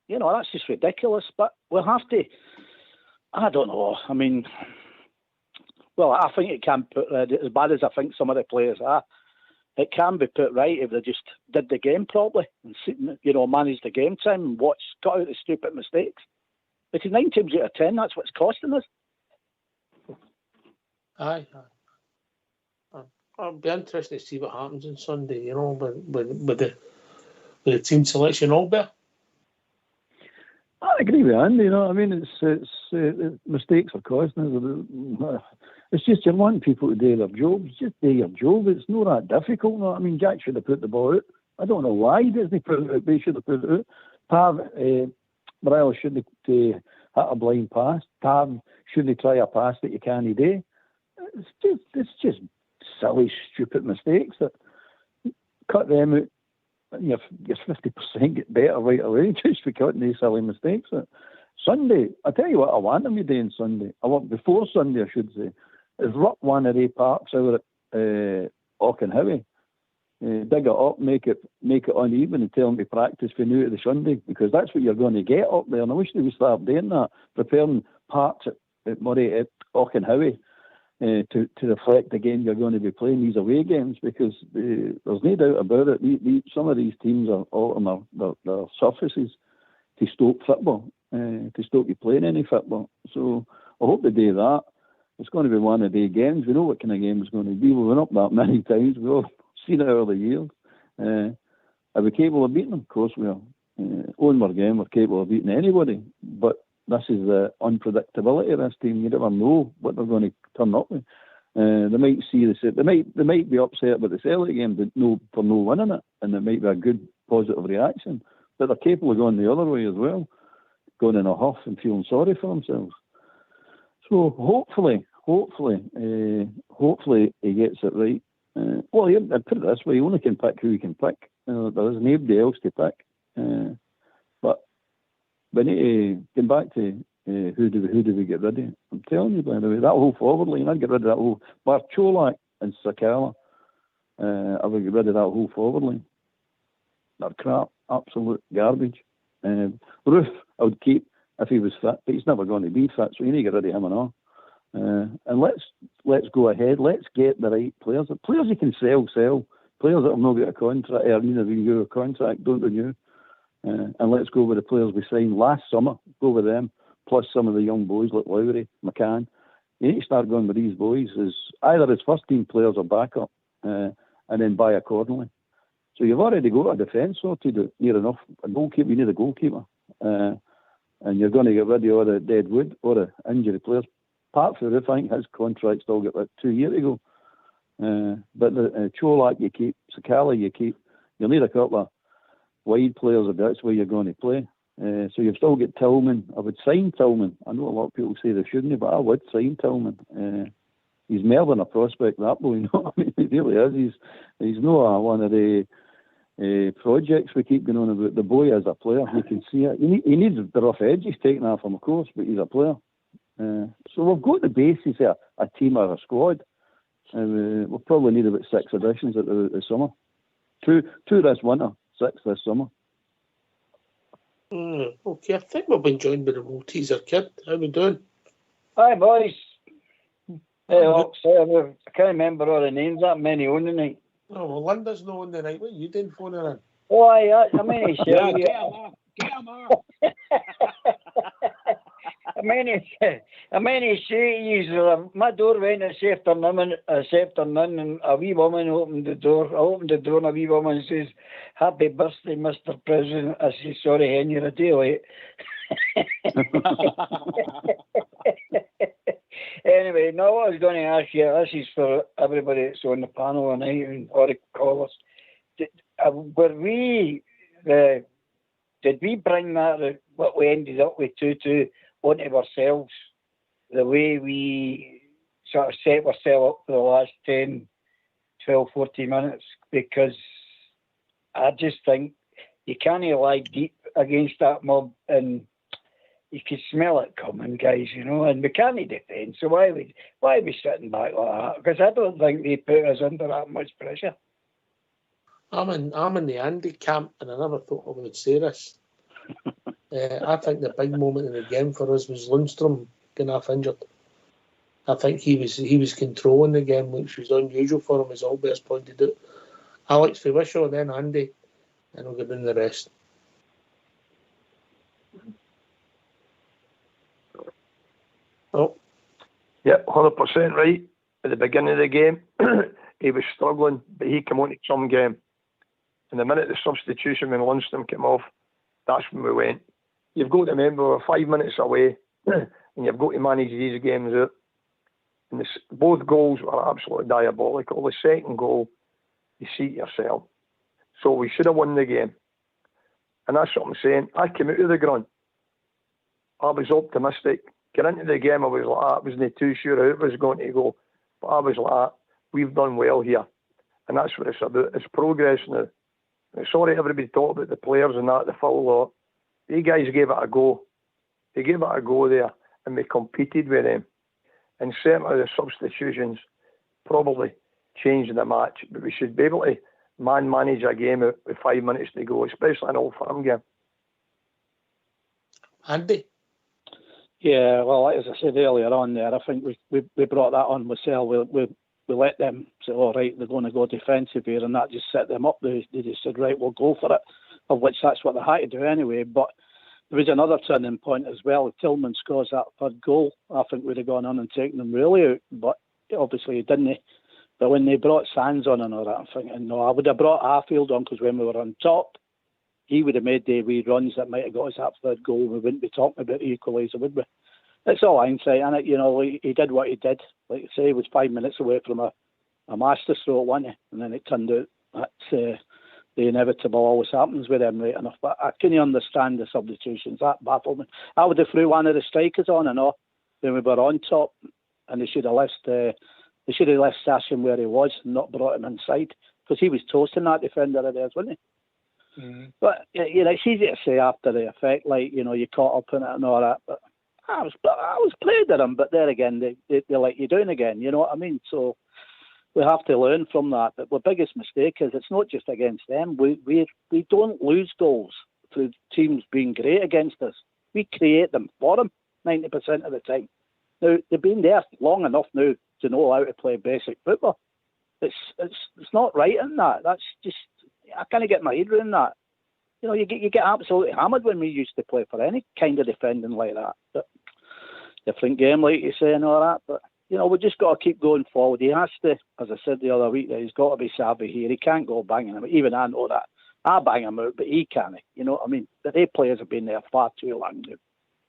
That's just ridiculous. But we'll have to. I don't know. I mean, well, I think it can put as bad as I think some of the players are. It can be put right if they just did the game properly and managed the game time and cut out the stupid mistakes. Because 9 times out of 10, that's what's costing us. Aye. I'll be interested to see what happens on Sunday. With the team selection all there. I agree with Andy. I mean, it's mistakes are costing us. It's just you want people to do their job. Just do your job. It's not that difficult. I mean, Jack should have put the ball out. I don't know why he doesn't put it out, but he should have put it out. Morales shouldn't have hit a blind pass. Tav shouldn't try a pass that you can't do. It's just silly, stupid mistakes that cut them out. Your 50% get better right away just for cutting these silly mistakes. Sunday, I tell you what I want them to do on Sunday. Before Sunday, I should say, is rip one of the parks over at Auchenhowie. Dig it up, make it uneven, and tell them to practice for new to the Sunday, because that's what you're going to get up there. And I wish they would start doing that, preparing parts at Auchenhowie to reflect the game you're going to be playing, these away games, because there's no doubt about it. Some of these teams are altering their surfaces to stoke football, to stop you playing any football. So I hope they do that. It's going to be one of the games. We know what kind of game it's going to be. We've been up that many times. We've all seen it over the years. Are we capable of beating them? Of course we are. On our game, we're capable of beating anybody. But this is the unpredictability of this team. You never know what they're going to turn up with. They might see this. They might be upset about the Celtic game, but for no winning it, and it might be a good positive reaction. But they're capable of going the other way as well, going in a huff and feeling sorry for themselves. So hopefully he gets it right. I'd put it this way: you only can pick who you can pick. There is nobody else to pick. But we need to get back to who do we get rid of? I'm telling you, by the way, that whole forward line, I'd get rid of that whole Barcholak and Sakala. I would get rid of that whole forward line. They're crap, absolute garbage. Roof, I would keep if he was fit, but he's never going to be fit, so you need to get rid of him and all. And let's go ahead. Let's get the right players. The players you can sell. Players that have not got a contract, or need to renew a contract, don't renew. And let's go with the players we signed last summer. Go with them, plus some of the young boys like Lowry, McCann. You need to start going with these boys as either as first team players or backup, and then buy accordingly. So you've already got a defence sorted out near enough. A goalkeeper, you need a goalkeeper. And you're going to get rid of all the dead wood or the injury players. Apart from I think his contract still got 2 years ago. But the Cholak you keep, Sakala you keep. You'll need a couple of wide players if that's where you're going to play. So you've still got Tillman. I would sign Tillman. I know a lot of people say they shouldn't, but I would sign Tillman. He's more than a prospect, that boy. You know what I mean? really is. He's not one of the projects we keep going on about. The boy is a player. You can see it. He needs the rough edges taken off him, of course, but he's a player. So we've got the basis here, a team or a squad. We'll probably need about 6 additions at the summer. 2 this winter, 6 this summer. Okay, I think we've been joined by the Malteser kid. How we doing? Hi, boys. Hey, look, I can't remember all the names that many on the night. Oh, well, Linda's not on the night. What are you doing phoning in? Oh, I mean, Yeah, get him on. I mean, my door went this afternoon, and a wee woman opened the door. I opened the door, and a wee woman says, "Happy birthday, Mr. President." I said, "Sorry, Hen, you're a day late." Anyway, no, what I was going to ask you, this is for everybody that's on the panel tonight and all the callers. Did we bring that, what we ended up with 2-2 onto ourselves, the way we sort of set ourselves up for the last 10, 12, 14 minutes? Because I just think you can't lie deep against that mob, and you can smell it coming, guys, and we can't defend. So why are we sitting back like that? Because I don't think they put us under that much pressure. I'm in the Andy camp, and I never thought I would say this. I think the big moment in the game for us was Lundstrom getting half injured. I think he was controlling the game, which was unusual for him, as Albert's pointed out. Alex Fisher, then Andy, and we'll get in the rest. Oh, yeah, 100% right. At the beginning of the game, he was struggling, but he came on to some game. And the minute the substitution when Lundstrom came off, that's when we went. You've got to remember we're 5 minutes away, and you've got to manage these games out. And both goals were absolutely diabolical. The second goal, you see it yourself. So we should have won the game. And that's what I'm saying. I came out of the ground. I was optimistic. Get into the game, I was like, I wasn't too sure how it was going to go. But I was like, we've done well here. And that's what it's about. It's progress now. And sorry everybody talked about the players and that, the full lot. These guys gave it a go. They gave it a go there, and we competed with them. And certainly the substitutions probably changed the match. But we should be able to manage a game with 5 minutes to go, especially an Old Firm game. Andy? Yeah, well, as I said earlier on there, I think we brought that on myself. We let them say, all right, they're going to go defensive here, and that just set them up. They just said, right, we'll go for it, of which that's what they had to do anyway. But there was another turning point as well. If Tillman scores that third goal, I think we'd have gone on and taken them really out. But obviously he didn't. But when they brought Sands on and all that, I'm thinking, no, I would have brought Arfield on, because when we were on top, he would have made the wee runs that might have got us that third goal. We wouldn't be talking about the equaliser, would we? It's all hindsight, and he did what he did. Like I say, he was 5 minutes away from a masterstroke, wasn't he? And then it turned out that the inevitable always happens with them, right enough. But I couldn't understand the substitutions. That baffled me. I would have threw one of the strikers on and all when we were on top, and they should have left Sashin where he was and not brought him inside, because he was toasting that defender of theirs, wasn't he? Mm-hmm. But it's easy to say after the effect, like you caught up in it and all that. But I was played at them, but there again, they let you down again. You know what I mean? So we have to learn from that. But the biggest mistake is it's not just against them. We don't lose goals through teams being great against us. We create them for them 90% of the time. Now they've been there long enough now to know how to play basic football. It's not right in that. That's just, I can't get my head around that. You get absolutely hammered when we used to play for any kind of defending like that. But different game, like you say, and all that. But we just got to keep going forward. He has to, as I said the other week, he's got to be savvy here. He can't go banging him. Even I know that. I bang him out, but he can't. You know what I mean? The day players have been there far too long now.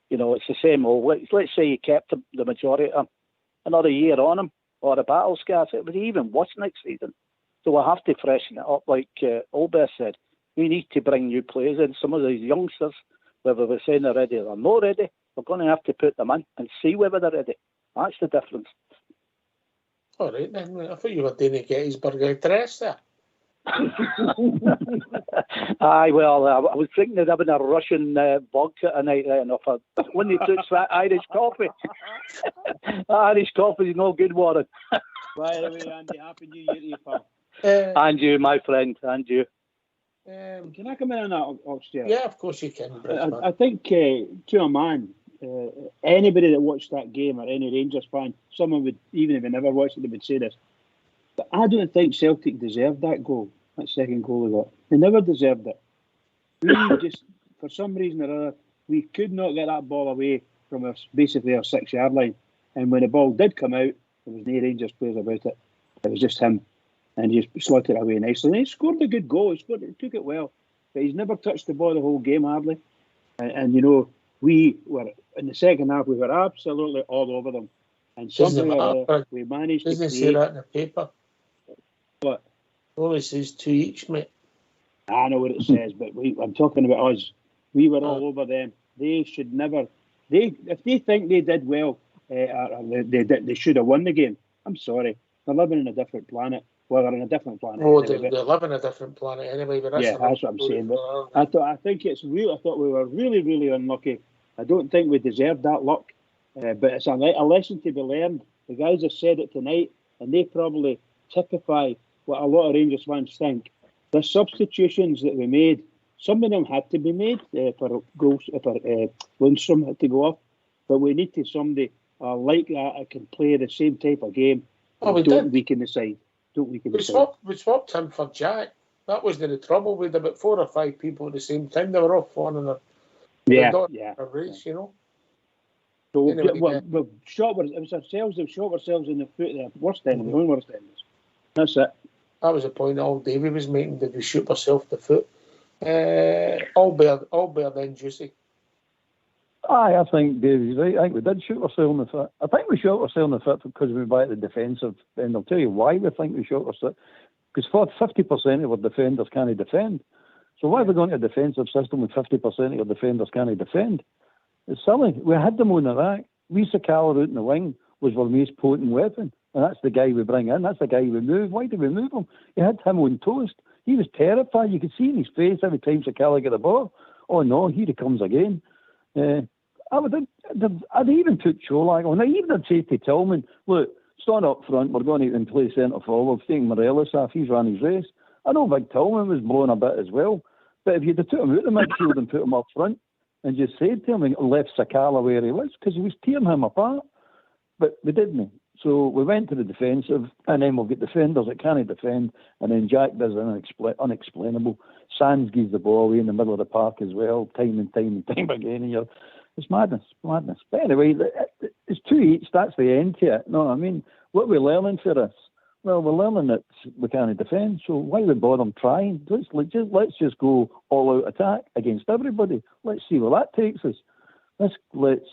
It's the same old. Let's say you kept the majority of them another year on him, or the battle scars. It would be even worse next season. So we'll have to freshen it up, like Albert said. We need to bring new players in. Some of these youngsters, whether we're saying they're ready or not ready, we're going to have to put them in and see whether they're ready. That's the difference. All right then. I thought you were doing a Gettysburg Address there. Aye, well, I was thinking of having a Russian vodka tonight, right enough. When they touch that Irish coffee. Irish coffee is no good, Warren. By the way, Andy, Happy New Year to you, pal. And you, my friend, and you. Can I come in on that, Oxtail? Yeah, of course you can. I think, to a man, anybody that watched that game or any Rangers fan, someone would, even if they never watched it, they would say this. But I don't think Celtic deserved that goal, that second goal they got. They never deserved it. We just, for some reason or other, we could not get that ball away from basically our 6-yard line. And when the ball did come out, there was no Rangers players about it. It was just him. And he slotted it away nicely. And he scored a good goal. He took it well. But he's never touched the ball the whole game, hardly. And you know, we were, in the second half, we were absolutely all over them. And somehow we managed to create... Doesn't say that in the paper? What? It only says 2 each, mate. I know what it says, but I'm talking about us. We were all over them. They should never... If they think they did well, they should have won the game. I'm sorry. They're living in a different planet. Well, they're on a different planet. Oh, anyway, they live in a different planet anyway. But that's what I'm saying. But I think it's real. I thought we were really, really unlucky. I don't think we deserved that luck. But it's a lesson to be learned. The guys have said it tonight, and they probably typify what a lot of Rangers fans think. The substitutions that we made, some of them had to be made for goals. Lundstrom had to go off, but we need to somebody like that that can play the same type of game. Don't weaken the side. We swapped him for Jack. That wasn't the trouble. We had about 4 or 5 people at the same time. They were off one another. A race, you know. So anyway, we shot ourselves in the foot. The worst enemy, the own worst enemies. That's it. That was the point all Davey was making. Did we shoot ourselves in the foot? All bear then, Juicy. Aye, I think Davey's right. I think we did shoot ourselves in the foot. I think we shot ourselves in the foot because we went back to the defensive. And I'll tell you why we think we shot ourselves. Because 50% of our defenders can't defend. So why are we going to a defensive system when 50% of your defenders can't defend? It's silly. We had them on the rack. Sakala out in the wing was our most potent weapon. And that's the guy we bring in. That's the guy we move. Why did we move him? You had him on toast. He was terrified. You could see in his face every time Sakala got the ball. Oh no, here he comes again. I'd even put Cholak on. Even I'd say to Tillman, look, stand up front, we're going to play centre forward, taking Morelos off, he's run his race. I know Big Tillman was blown a bit as well, but if you'd have took him out of the midfield and put him up front and just said to him and left Sakala where he was, because he was tearing him apart. But we didn't. So we went to the defensive, and then we'll get defenders that can't defend, and then Jack does an unexplainable. Sands gives the ball away in the middle of the park as well, time and time again. And it's madness. But anyway, it's 2 each. That's the end to it. No, I mean, what are we learning for this? Well, we're learning that we can't defend, so why we bother trying? Let's just go all-out attack against everybody. Let's see where that takes us. Let's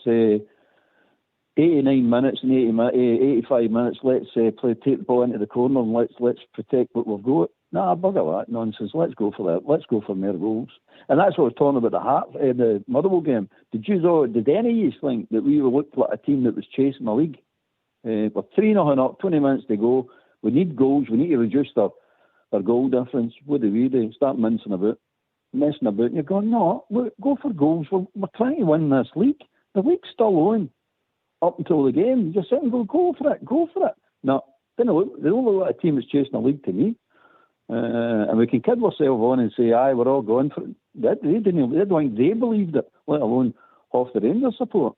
89 minutes and 85 minutes, let's take the ball into the corner and let's protect what we've got. Nah, bugger that nonsense. Let's go for that. Let's go for more goals. And that's what I was talking about the Motherwell game. Did any of you think that we looked like a team that was chasing the league? We're 3-0 up, 20 minutes to go. We need goals. We need to reduce our goal difference. What do? Start messing about. And you're going, no, look, go for goals. We're trying to win this league. The league's still on up until the game. You just sit and go for it. No, they don't look like a team that's chasing the league to me. And we can kid ourselves on and say, aye, we're all going for it. They believed it, let alone half the Rangers support.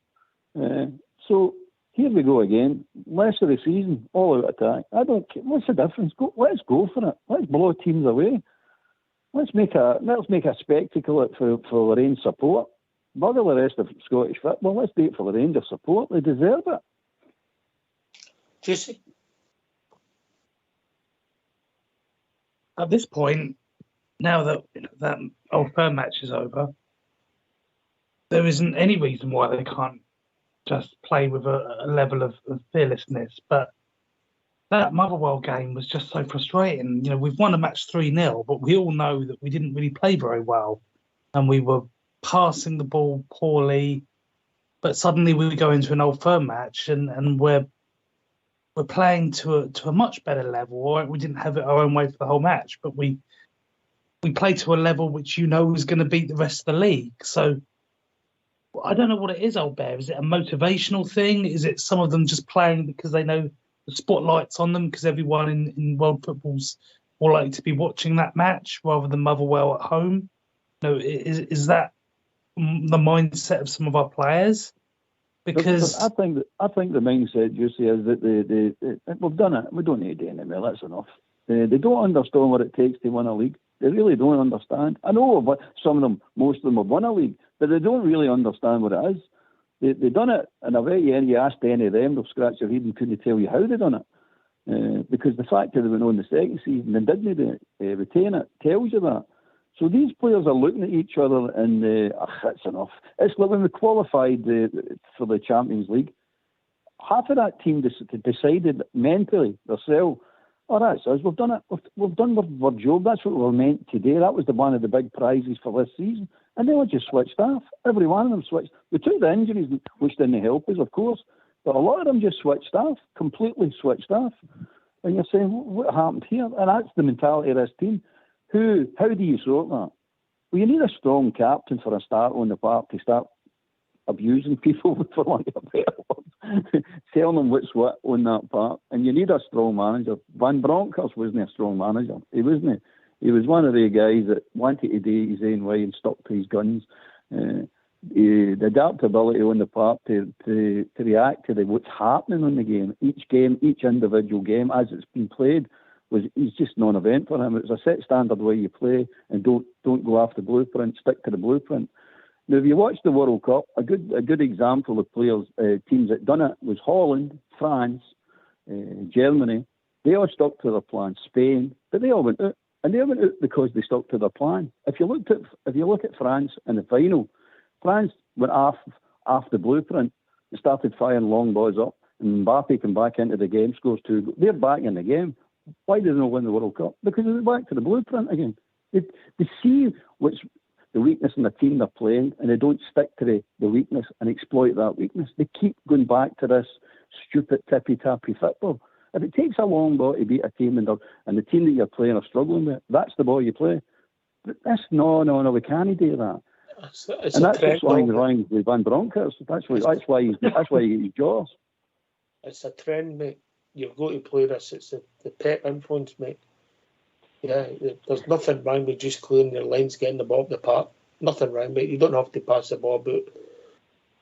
So here we go again. Less of the season, all out attack. I don't care. What's the difference? Let's go for it. Let's blow teams away. Let's make a spectacle for the Rangers support. Bugger the rest of Scottish football. Let's do it for the Rangers support. They deserve it. Juicy. At this point, now that that Old Firm match is over, there isn't any reason why they can't just play with a level of fearlessness. But that Motherwell game was just so frustrating. You know, we've won a match 3-0, but we all know that we didn't really play very well, and we were passing the ball poorly. But suddenly we go into an Old Firm match and we're we're playing to a much better level. All right, we didn't have it our own way for the whole match, but we play to a level which is going to beat the rest of the league. So I don't know what it is, Old Bear. Is it a motivational thing? Is it some of them just playing because they know the spotlight's on them because everyone in world football's more likely to be watching that match rather than Motherwell at home? No, is that the mindset of some of our players? Because I think the mindset, you see, is that we've done it. We don't need it anymore. That's enough. They don't understand what it takes to win a league. They really don't understand. I know some of them, most of them have won a league, but they don't really understand what it is. They've done it, and I bet you asked any of them, they'll scratch their head and couldn't tell you how they done it. Because the fact that they went on the second season and didn't retain it tells you that. So these players are looking at each other and that's enough. It's like when we qualified for the Champions League, half of that team decided mentally themselves, that's us, we've done it, we've done our job, that's what we were meant to do, that was one of the big prizes for this season. And they were just switched off. Every one of them switched. We took the injuries, which didn't help us, of course, but a lot of them just switched off, completely switched off. And you're saying, what happened here? And that's the mentality of this team. How do you sort that? Well, you need a strong captain for a start on the park to start abusing people, for want of a better word, telling them what's what on that park. And you need a strong manager. Van Bronckhorst wasn't a strong manager. He wasn't. He was one of the guys that wanted to do his own way and stuck to his guns. The adaptability on the park to react to what's happening on the game, each individual game as it's been played, is just non-event for him. It's a set standard way you play and don't go off the blueprint, stick to the blueprint. Now, if you watch the World Cup, a good example of players, teams that done it was Holland, France, Germany. They all stuck to their plan. Spain, but they all went out. And they went out because they stuck to their plan. If you look at France in the final, France went off the blueprint and started firing long balls up. And Mbappe came back into the game, scores 2. They're back in the game. Why did they not win the World Cup? Because they went back to the blueprint again. They see what's the weakness in the team they're playing, and they don't stick to the weakness and exploit that weakness. They keep going back to this stupid tippy-tappy football. If it takes a long ball to beat a team and the team that you're playing are struggling with, that's the ball you play. But no, we can't do that. It's and that's why he's lying with Van Bronckhorst. That's why he gets his jaws. It's a trend, mate. You've got to play this. It's the Pep influence, mate. Yeah, there's nothing wrong with just clearing your lines, getting the ball up the park. Nothing wrong, mate. You don't have to pass the ball about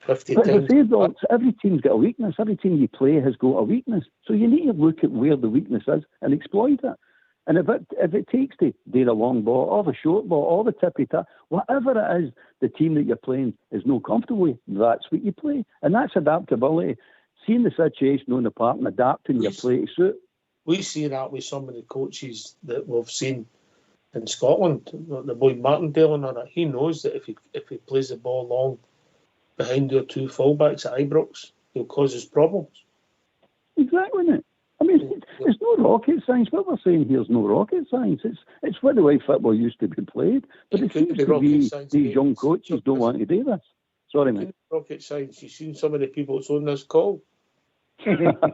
50 but times. But every team's got a weakness. Every team you play has got a weakness. So you need to look at where the weakness is and exploit it. And if it takes to do the long ball or the short ball or the tippy-tap, whatever it is, the team that you're playing is no comfortable with, that's what you play. And that's adaptability. Seeing the situation on the park and adapting your play to suit. We see that with some of the coaches that we've seen in Scotland. The boy Martindale and all that. He knows that if he plays the ball long behind your 2 fullbacks at Ibrox, he'll cause us problems. Exactly, mate. I mean, it's no rocket science. What we're saying here is no rocket science. It's what the way football used to be played. But it seems to be these young coaches don't want to do this. Sorry, mate. Rocket science. You've seen some of the people that's on this call. Right.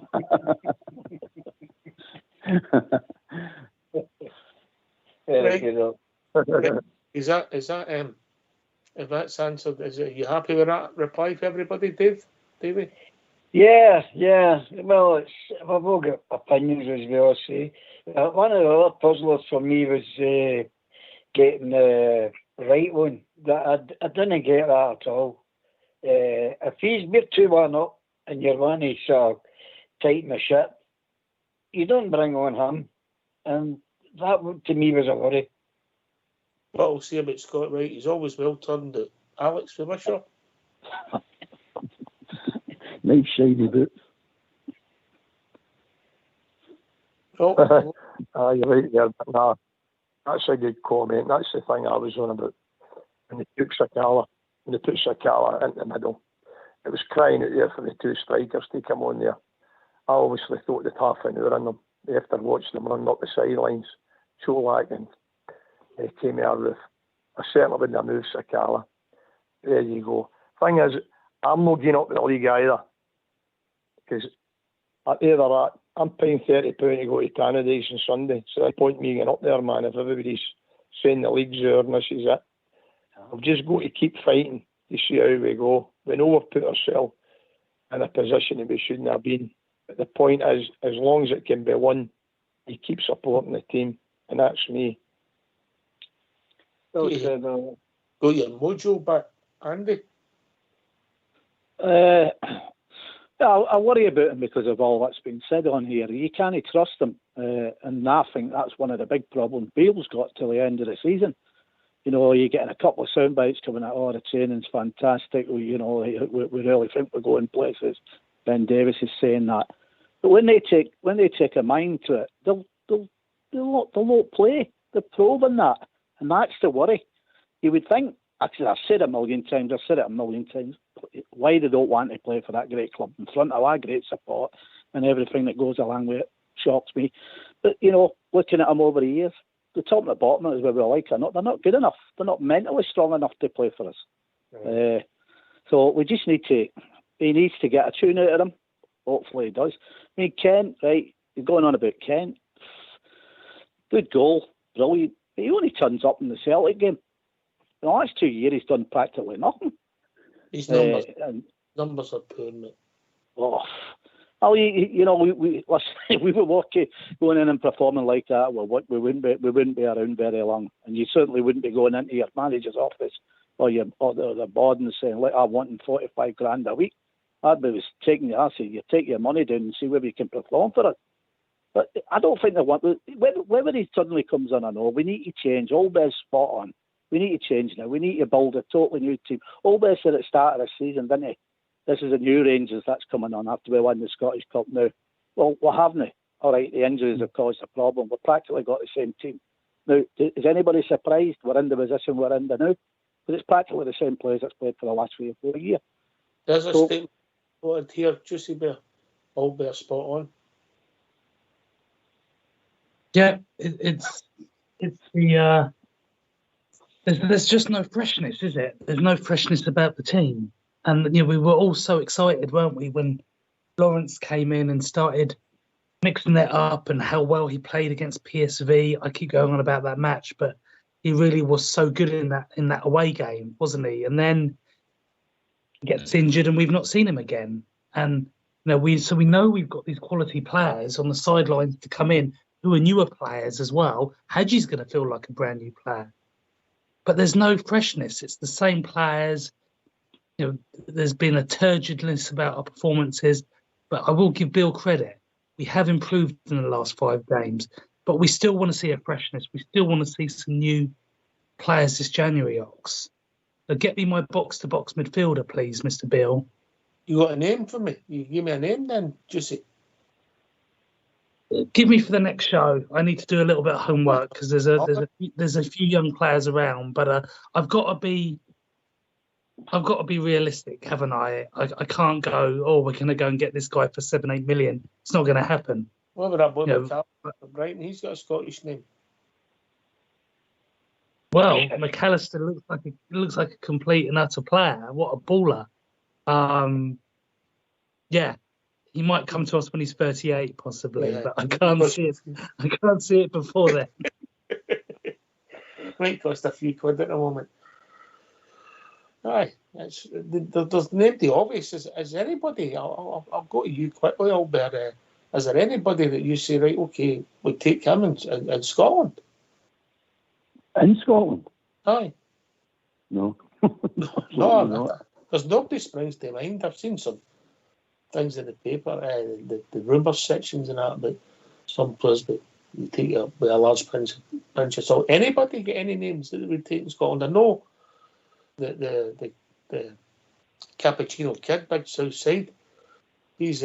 Is that if that's answered, are you happy with that reply for everybody, Davey? Yeah. Well, we've all got opinions, as we all say. One of the other puzzlers for me was getting the right one. I didn't get that at all. If we're 2-1 up and you're one to sort of tighten the ship, you don't bring on him. And that, to me, was a worry. What I'll say about Scott Wright, he's always well turned at Alex for Wishaw. Nice shiny boots. Oh. You're right there. Nah, that's a good comment. That's the thing I was on about. When they put Sakala into the middle, it was crying out there for the 2 strikers to come on there. I obviously thought they'd half an hour in them after watching them run up the sidelines. Cholak and came out with. I certainly wouldn't have moved Sakala. There you go. Thing is, I'm not getting up the league either. Because either that, I'm paying £30 to go to Tannadice on Sunday. So no point me getting up there, man, if everybody's saying the league's there and this is it. I've just got to keep fighting to see how we go. We know we've put ourselves in a position that we shouldn't have been. But the point is, as long as it can be won, you keep supporting the team, and that's me. Got your mojo back, Andy. I worry about him because of all that's been said on here. You can't trust him, and I think that's one of the big problems Bale's got till the end of the season. You know, you're getting a couple of sound bites coming out, the training's fantastic, you know, we really think we're going places. Ben Davis is saying that. But when they take a mind to it, they'll not play. They're proven that. And that's the worry. You would think, actually, I've said it a million times, why they don't want to play for that great club in front of our great support and everything that goes along with it shocks me. But, you know, looking at them over the years, the top and the bottom is where we like or not. They're not good enough. They're not mentally strong enough to play for us. Right. So we just need to, he needs to get a tune out of them. Hopefully he does. I mean, Kent, right, you're going on about Kent. Good goal, brilliant. But he only turns up in the Celtic game. The last 2 years he's done practically nothing. His numbers are poor, mate. Oh, you know, we were walking, going in and performing like that. Well, we wouldn't be around very long, and you certainly wouldn't be going into your manager's office or the board and saying, "Look, I'm wanting 45 grand a week." I'd be taking you take your money down and see whether you can perform for it. But I don't think they want. Whether he suddenly comes on, I know we need to change. Olber's spot on. We need to change now. We need to build a totally new team. Olber said at the start of the season, didn't he? This is a new Rangers that's coming on after we won the Scottish Cup now. Well, we haven't. All right, the injuries have caused a problem. We've practically got the same team. Now, is anybody surprised we're in the position we're in now? Because it's practically the same players that's played for the last 3 or 4 years. There's a statement quoted here, Juicy Bear. Albert spot on. Yeah, it's the there's just no freshness, is it? There's no freshness about the team. And you know, we were all so excited, weren't we, when Lawrence came in and started mixing it up and how well he played against PSV. I keep going on about that match, but he really was so good in that away game, wasn't he? And then he gets injured and we've not seen him again. And you know, we know we've got these quality players on the sidelines to come in who are newer players as well. Hadji's going to feel like a brand new player. But there's no freshness. It's the same players. You know, there's been a turgidness about our performances, but I will give Bill credit. We have improved in the last 5 games, but we still want to see a freshness. We still want to see some new players this January, Ox. So get me my box-to-box midfielder, please, Mr. Bill. You got a name for me? You give me a name then, Juicy. Give me for the next show. I need to do a little bit of homework because there's a few young players around, but I've got to be realistic, haven't I? I can't go, we're going to go and get this guy for 7-8 million. It's not going to happen. What about that boy Brighton? He's got a Scottish name. Well, McAllister looks like a complete and utter player. What a baller. Yeah, he might come to us when he's 38, possibly, but I can't see it. I can't see it before then. Might cost a few quid at the moment. Aye, there's nobody obvious. Is anybody? I'll go to you quickly, Albert. Is there anybody that you say, right, okay, we'll take him in Scotland? In Scotland? Aye. No. No, there's nobody springs to mind. I've seen some things in the paper, the rumours sections and that about some players, but you take it with a large pinch of salt. Anybody get any names that would take in Scotland? I know the Cappuccino kid, big South Side. He's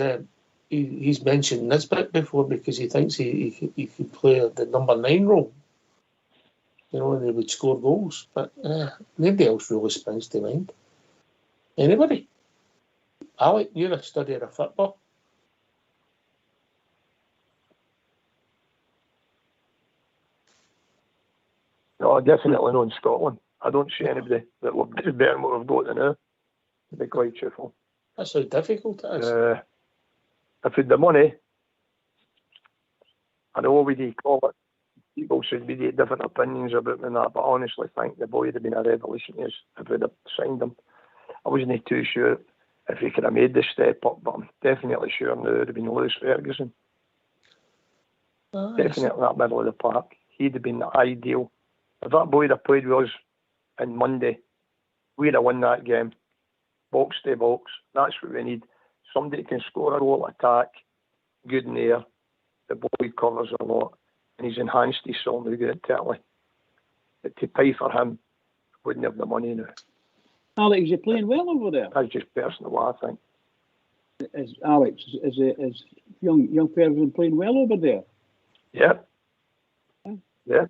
mentioned Nisbet before because he thinks he could play the number 9 role. You know, and he would score goals. But nobody else really springs to mind. Anybody? Alec, you're a studier of football. No, definitely not in Scotland. I don't see anybody that would do better than what we've got now, to be quite truthful. That's how difficult it is. If we had the money, I know what do you call it? People should be different opinions about me and that, but I honestly think the boy would have been a revolution if we'd have signed him. I wasn't too sure if he could have made the step up, but I'm definitely sure now it would have been Lewis Ferguson. Definitely that middle of the park. He'd have been the ideal. If that boy had played with us on Monday, we'd have won that game. Box to box. That's what we need. Somebody can score a goal, attack, good in the air. The boy covers a lot. And he's enhanced his song now good at Italy. But to pay for him, wouldn't have the money now. Alex, you're playing well over there. That's just personal, what I think. Is young Ferguson playing well over there? Yeah. Yeah.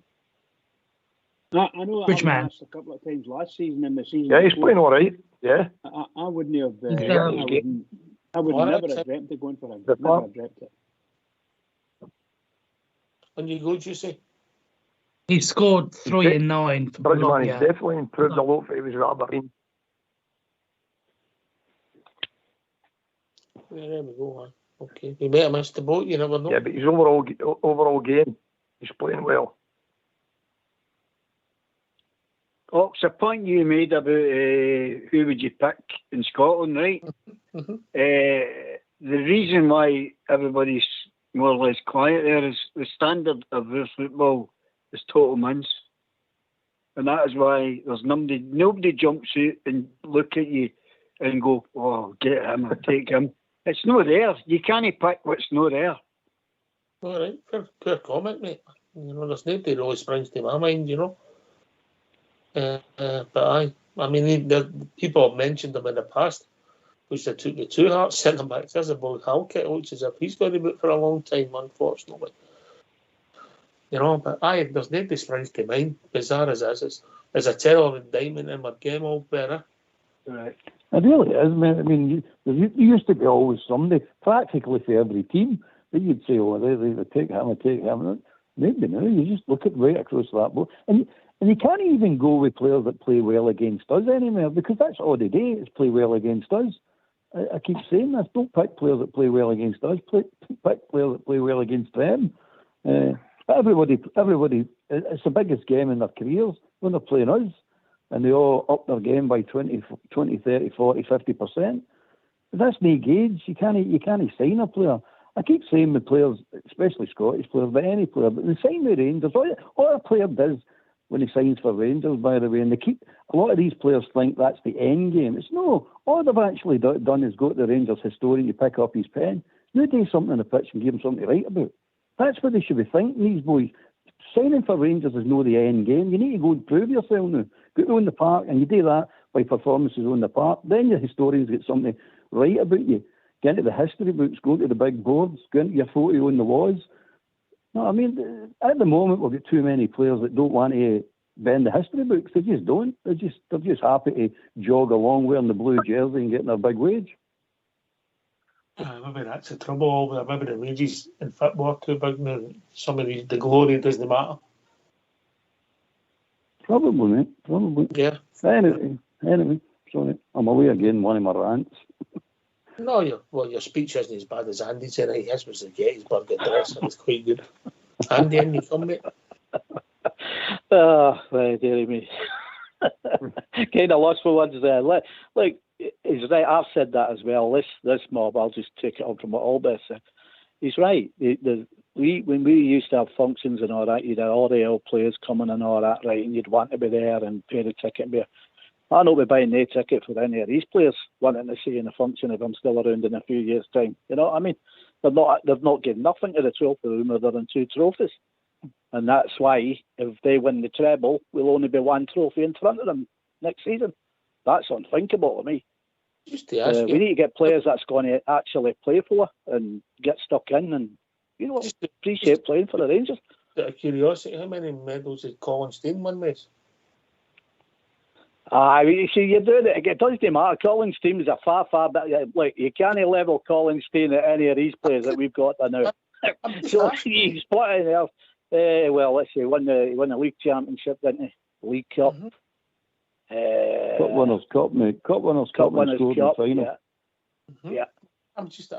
I know Which I man? asked a couple of times last season and the season Yeah, he's before. playing all right. Yeah. I wouldn't have. I would All right, never so- have dreamt of going for him. The Never part- dreamt it. On you go, Juicy. He scored 3 in 9 for Bridgeman, Bologna. he's definitely improved a lot for he was at Aberdeen. Yeah, there we go. Okay. You might have missed the boat, you never know. Yeah, but his overall game, he's playing well. Oh, it's a point you made about who would you pick in Scotland, right? Mhm. The reason why everybody's more or less quiet there is the standard of their football is total mince. And that is why there's nobody jumps out and look at you and go, oh, get him or take him. It's not there. You can't pick what's not there. All right. Fair comment, mate. You know, there's nobody really springs to my mind, you know. But I mean, the people have mentioned them in the past, which they took the two Hearts centre backs. There's a boy Halkett, looks as if he's going to be out for a long time, unfortunately. You know, but there's nobody springs to mind. Bizarre as it is, it's a terrible indictment in my game all better. Right. It really is, man. I mean, there used to be always somebody, practically for every team, that you'd say, oh, they take him or take him. Maybe now you just look at right across that board. And you can't even go with players that play well against us anymore, because that's all they do, is play well against us. I keep saying this, don't pick players that play well against us, pick players that play well against them. Everybody, it's the biggest game in their careers when they're playing us, and they all up their game by 20, 30, 40, 50%. That's no gauge. You can't sign a player. I keep saying with players, especially Scottish players, but any player, but they sign with Rangers. All a player does when he signs for Rangers, by the way, and a lot of these players think that's the end game. It's no. All they've actually done is go to the Rangers historian to pick up his pen. You do something on the pitch and give him something to write about. That's what they should be thinking, these boys. Signing for Rangers is not the end game. You need to go and prove yourself now. Go on the park, and you do that by performances on the park. Then your historians get something to write about you. Get into the history books, go to the big boards, go into your photo on the walls. No, I mean, at the moment we've got too many players that don't want to bend the history books. They just don't. They're just happy to jog along wearing the blue jersey and getting their big wage. Maybe that's the trouble. Maybe the wages in football are too big now. Some of the glory doesn't matter. Probably, mate. Probably. Yeah. Anyway, sorry. I'm away again, one of my rants. No, your speech isn't as bad as Andy's tonight. His was the Gettysburg Address. It was quite good. Andy, any comment? Oh, dearie me. Kind of lost for words there. Like, he's right. I've said that as well. This mob, I'll just take it on from what Albert said. He's right. When we used to have functions and all that, you'd have all the old players coming and all that, right? And you'd want to be there and pay the ticket. I don't be buying no ticket for any of these players wanting to see in a function if I'm still around in a few years' time. You know what I mean? They've not given nothing to the trophy room other than 2 trophies. And that's why if they win the treble, we'll only be 1 trophy in front of them next season. That's unthinkable to me. Just to ask we need to get players that's going to actually play for and get stuck in and, appreciate playing for the Rangers. Out of curiosity, how many medals did Colin Stein win this? You see, you're doing it. It doesn't matter. Colin's team is a far better. Like, you can't level Colin Stein at any of these players that we've got now. So you split in there. Well, let's see. He won the league championship, didn't he? League Cup. Mm-hmm. Cup Winners' Cup, mate. Cup Winners' Cup. Winners' Cup. Final. Yeah. I'm just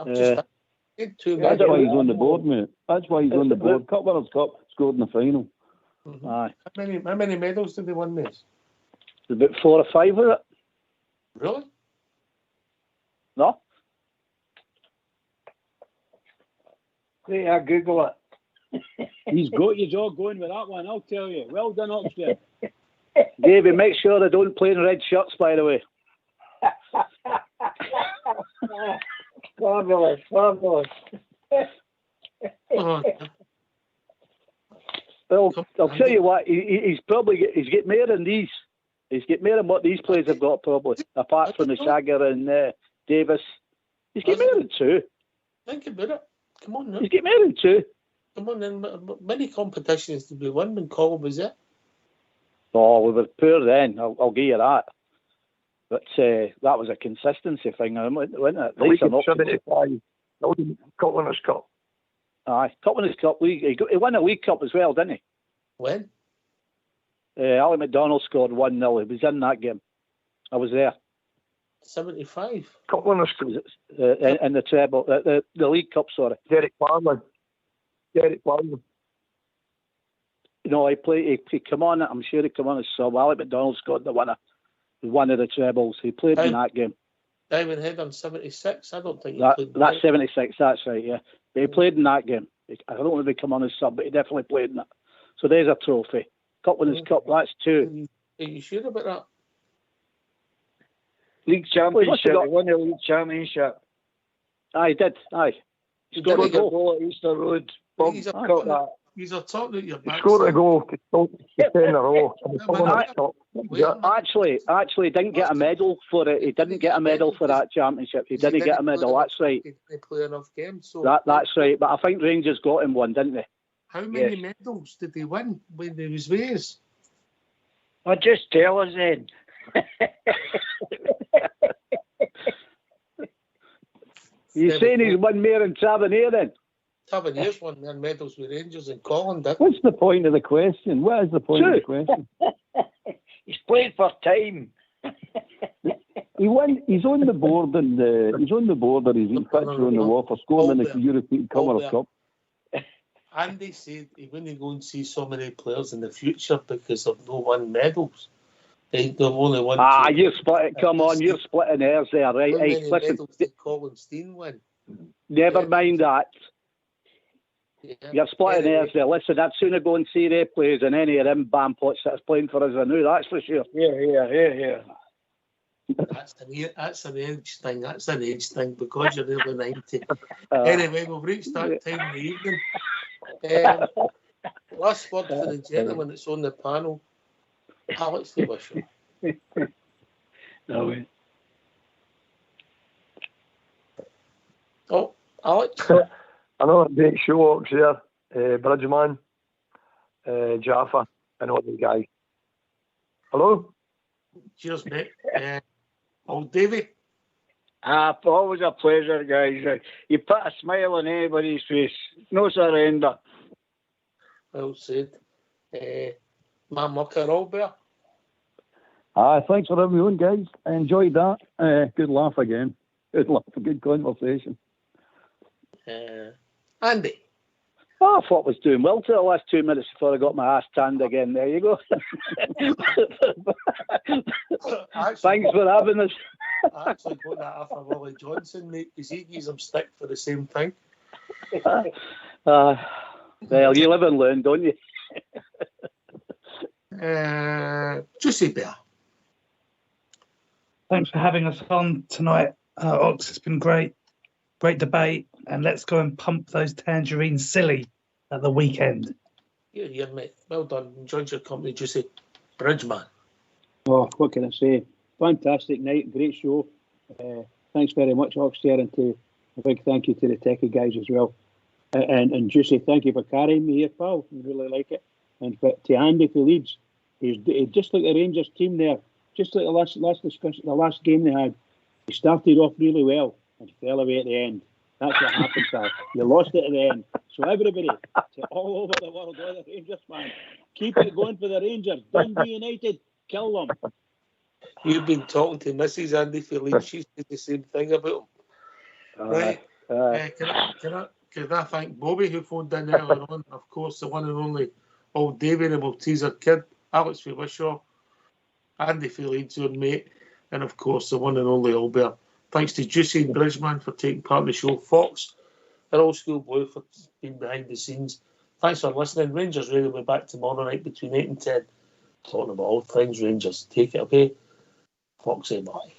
That's why he's on the board, mate. That's why he's on the board. Cup Winners' Cup, scored in the final. Mm-hmm. Aye. How many medals did they win this? About 4 or 5 with it. Really? No? Wait, I Google it. He's got you all going with that one, I'll tell you. Well done, Oxford. Davey, make sure they don't play in red shirts, by the way. Marvellous. Oh, Well, I'll tell you what, he's get more than these. He's get more than what these players have got, probably, apart from the Shagger and Davis. He's get more than 2. think about it. Come on now. He's get more than 2. Come on then. Many competitions did we win when Colin was there? Oh, we were poor then, I'll give you that. But that was a consistency thing, wasn't it? At least an option. 75. Cup Winners' Cup. Aye, Cup Winners' Cup. He won a League Cup as well, didn't he? When? Ali McDonald scored 1-0. He was in that game. I was there. 75. Cup Winners' Cup. In the treble, the League Cup, sorry. Derek Farley. No, he come on. I'm sure he come on as sub. Ali McDonald scored the winner. One of the trebles. He played in that game. Diamond Head on 76. I don't think he played. That's 76. That's right. Yeah, but he played in that game. I don't know if he come on as sub, but he definitely played in that. So there's a trophy. Cup Winners' Cup. That's 2. Are you sure about that? League Championship. He won the League Championship. Aye, he did. Aye. He scored a goal at Easter Road. Bob He's a caught that. He's a talking out your back. He scored a goal to 10 in a row. Actually, didn't get a medal for it. He didn't get a medal for that championship. He didn't get a medal. That's right. He didn't play enough games. So that's right. But I think Rangers got him one, didn't they? How many medals did they win when they was with us? Well, just tell us then. You saying he's won more than Tavernier then? Tavernier's won their medals with Rangers and Colin did. What's the point of the question? What is the point of the question? He's played for time. He won. He's on the board and he's on the board, or he's in picture on the wall for scoring in the European Cup Winners' Cup. Andy said he wouldn't go and see so many players in the future because of no one medals. They've only won. You're splitting. Come on, you're splitting hairs there, right? How many Hey, listen. medals did Colin Steen win? Never mind that. Yeah. You're splitting hairs there. Listen, I'd sooner go and see their players than any of them bampots that's playing for us. I knew that's for sure. Yeah. That's an age thing. That's an age thing because you're nearly 90. Anyway, we've reached that time in the evening. Last word for the gentleman that's on the panel. Alex, the wisher. No way. Oh, Alex. Another great show up here. Bridgeman, Jaffa, and all the guys. Hello? Cheers, mate. Old Davey. Always a pleasure, guys. You put a smile on anybody's face. No surrender. Well said. Man, Mucker, all bear. Thanks for having me on, guys. I enjoyed that. Good laugh again. Good laugh. Good conversation. Andy. I thought I was doing well till the last 2 minutes before I got my ass tanned again. There you go. Thanks for having us. I actually got that off of Willie Johnson, mate, because he gives him stick for the same thing. Well, you live and learn, don't you? Juicy Bear. Thanks for having us on tonight, Ox. It's been great debate, and let's go and pump those tangerines silly at the weekend. Yeah, mate. Well done. Enjoyed your company, Juicy. Bridgeman. Oh, what can I say? Fantastic night, great show. Thanks very much, Oxter, and a big thank you to the techie guys as well. And Juicy, thank you for carrying me here, pal. I really like it. And to Andy for Leeds, he's just like the Rangers team there, just like the last game they had. He started off really well and fell away at the end. That's what happened, pal. You lost it at the end. So everybody, all over the world, all the Rangers fans, keep it going for the Rangers. Don't be United. Kill them. You've been talking to Mrs. Andy for Leeds. She said the same thing about him. Right. Can I thank Bobby who phoned in earlier on? Of course, the one and only old Davy, the Malteser kid, Alex Fawishaw, Andy Feelings, your mate, and of course the one and only Albert. Thanks to Juicy and Bridgeman for taking part in the show, Fox and Old School Blue for being behind the scenes. Thanks for listening. Rangers Radio will be back tomorrow night between 8 and 10, talking about all things Rangers. Take it away, Foxy, bye.